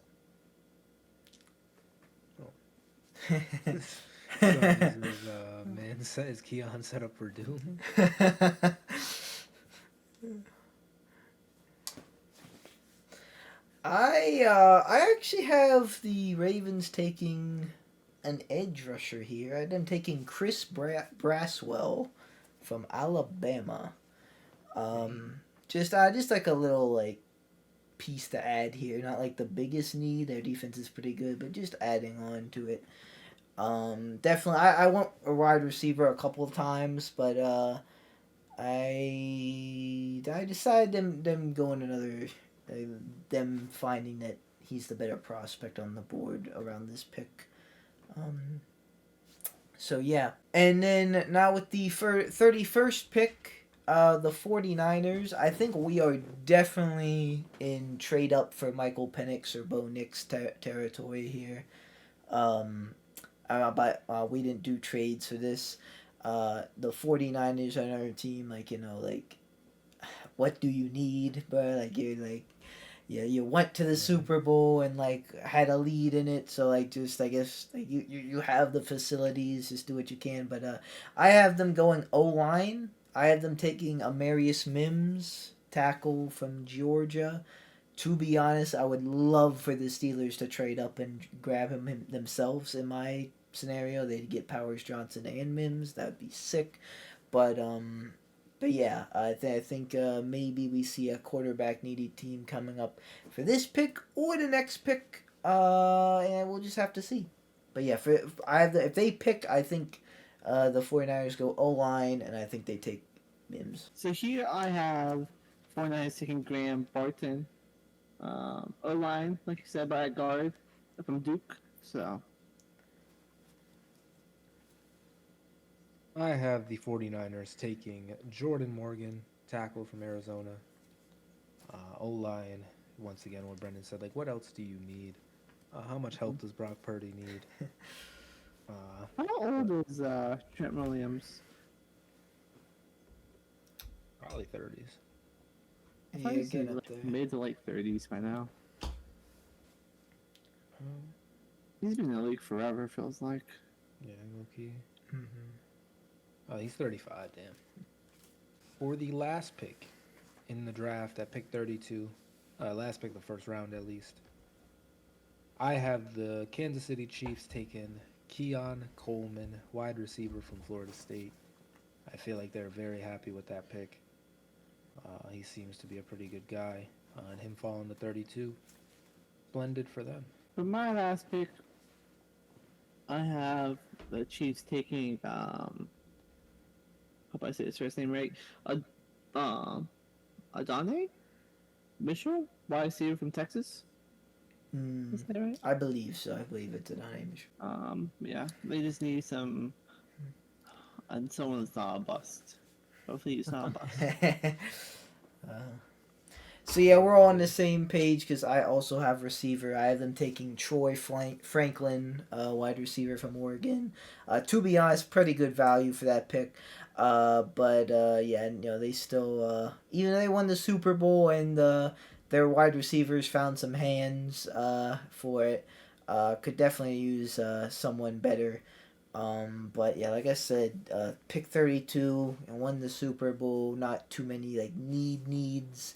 Is Keon set up for doom? I actually have the Ravens taking an edge rusher here. I had them taking Chris Braswell from Alabama. Just like a little like piece to add here. Not like the biggest need. Their defense is pretty good, but just adding on to it. Definitely. I want a wide receiver a couple of times, but I decided them going another them finding that he's the better prospect on the board around this pick. So yeah, and then now with the 31st pick, the 49ers, I think we are definitely in trade up for Michael Penix or Bo Nix territory here. But we didn't do trades for this. The 49ers are another team, like, like, what do you need, bro? Like, you're like, yeah, you went to the Super Bowl and like had a lead in it, so like just I guess like you have the facilities, just do what you can. But I have them going O-line. I have them taking Amarius Mims, tackle from Georgia. To be honest, I would love for the Steelers to trade up and grab him themselves. In my scenario, they'd get Powers Johnson and Mims. That would be sick. But yeah, I think maybe we see a quarterback needy team coming up for this pick or the next pick, and we'll just have to see. But yeah, if they pick, I think The 49ers go O-line, and I think they take Mims. So here I have 49ers taking Graham Barton. O-line, like you said, by a guard from Duke. So I have the 49ers taking Jordan Morgan, tackle from Arizona. O-line, once again, what Brendan said, like, what else do you need? How much help does Brock Purdy need? how old is Trent Williams? Probably 30s. I thought Yeah, he's get in up like there. mid to late 30s by now. He's been in the league forever, feels like. Yeah, low-key. Mm-hmm. Oh, he's 35, damn. For the last pick in the draft at pick 32, last pick of the first round at least, I have the Kansas City Chiefs taking Keon Coleman, wide receiver from Florida State. I feel like they're very happy with that pick. He seems to be a pretty good guy. And him falling to 32, splendid for them. For my last pick, I have the Chiefs taking hope I say his first name right. Adonai Mitchell, wide receiver from Texas. Is that right? I believe so. I believe it's an image. Yeah, they just need some, and someone that's not a bust. Hopefully, it's not a bust. So yeah, we're all on the same page because I also have receiver. I have them taking Troy Franklin, wide receiver from Oregon. To be honest, pretty good value for that pick. But yeah, they still even though they won the Super Bowl and their wide receivers found some hands for it. Could definitely use someone better. But yeah, like I said, pick 32 and won the Super Bowl. Not too many like needs.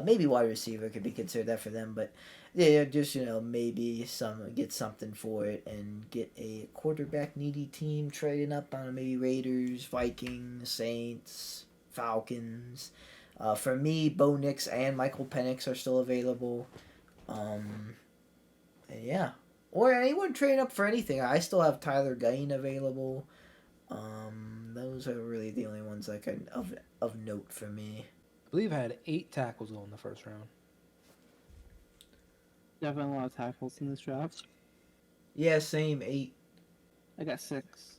Maybe wide receiver could be considered that for them, but yeah, just maybe get something for it and get a quarterback needy team trading up on maybe Raiders, Vikings, Saints, Falcons. For me, Bo Nix and Michael Penix are still available. And yeah, or anyone trading up for anything. I still have Tyler Gain available. Those are really the only ones like of note for me. I believe I had 8 tackles go in the first round. Definitely a lot of tackles in this draft. Yeah, same 8. I got 6,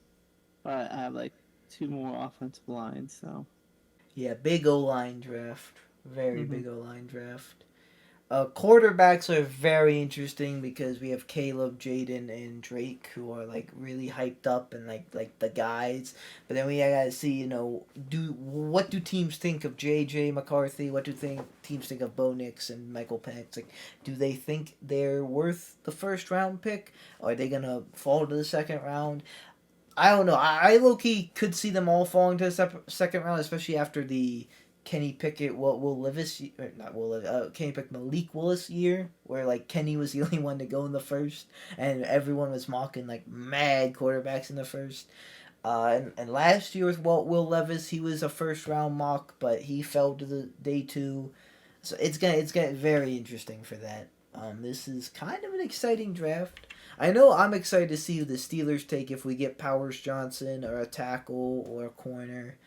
but I have like 2 more offensive lines. So Yeah, big O-line draft. Very big O-line draft. Quarterbacks are very interesting because we have Caleb, Jaden, and Drake who are like really hyped up and like the guys. But then we gotta see, what do teams think of JJ McCarthy? What do teams think of Bo Nix and Michael Penix? Like, do they think they're worth the first round pick? Or are they gonna fall to the second round? I don't know. I low-key could see them all falling to the second round, especially after the Kenny Pickett, Kenny Pickett, Malik Willis year, where like Kenny was the only one to go in the first, and everyone was mocking like mad quarterbacks in the first. And last year with Will Levis, he was a first round mock, but he fell to the day 2, so it's gonna very interesting for that. This is kind of an exciting draft. I know I'm excited to see who the Steelers take if we get Powers Johnson or a tackle or a corner.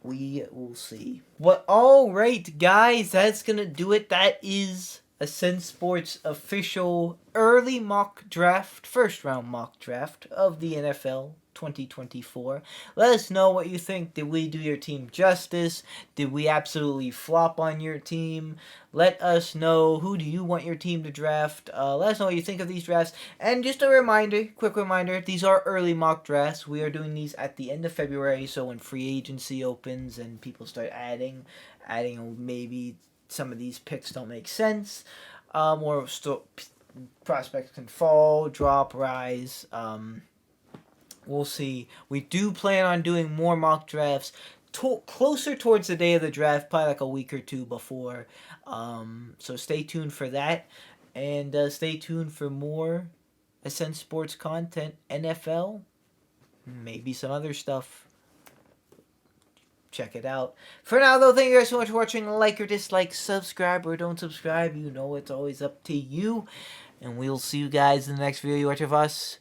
We will see. Well, alright, guys, that's gonna do it. That is Ascend Sports official early mock draft, first round mock draft of the NFL 2024. Let us know what you think. Did we do your team justice? Did we absolutely flop on your team? Let us know, who do you want your team to draft? Let us know what you think of these drafts. And just a reminder, quick reminder, these are early mock drafts. We are doing these at the end of February, so when free agency opens and people start adding maybe some of these picks don't make sense. Or prospects can fall, drop, rise. We'll see. We do plan on doing more mock drafts closer towards the day of the draft, probably like a week or 2 before. So stay tuned for that. And stay tuned for more Ascend Sports content, NFL, maybe some other stuff. Check it out. For now, though, thank you guys so much for watching. Like or dislike, subscribe or don't subscribe. It's always up to you. And we'll see you guys in the next video you watch of us.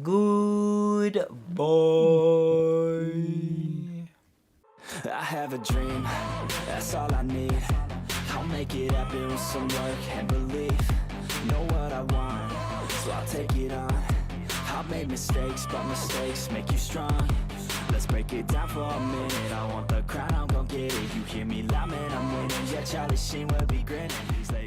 Good. goodbye. I have a dream, that's all I need. I'll make it happen with some work and belief. Know what I want, so I'll take it on. I've made mistakes, but mistakes make you strong. Let's break it down for a minute. I want the crown, I'm gon' get it. You hear me loud, man, I'm winning. Yeah, Charlie Sheen will be grinning. These ladies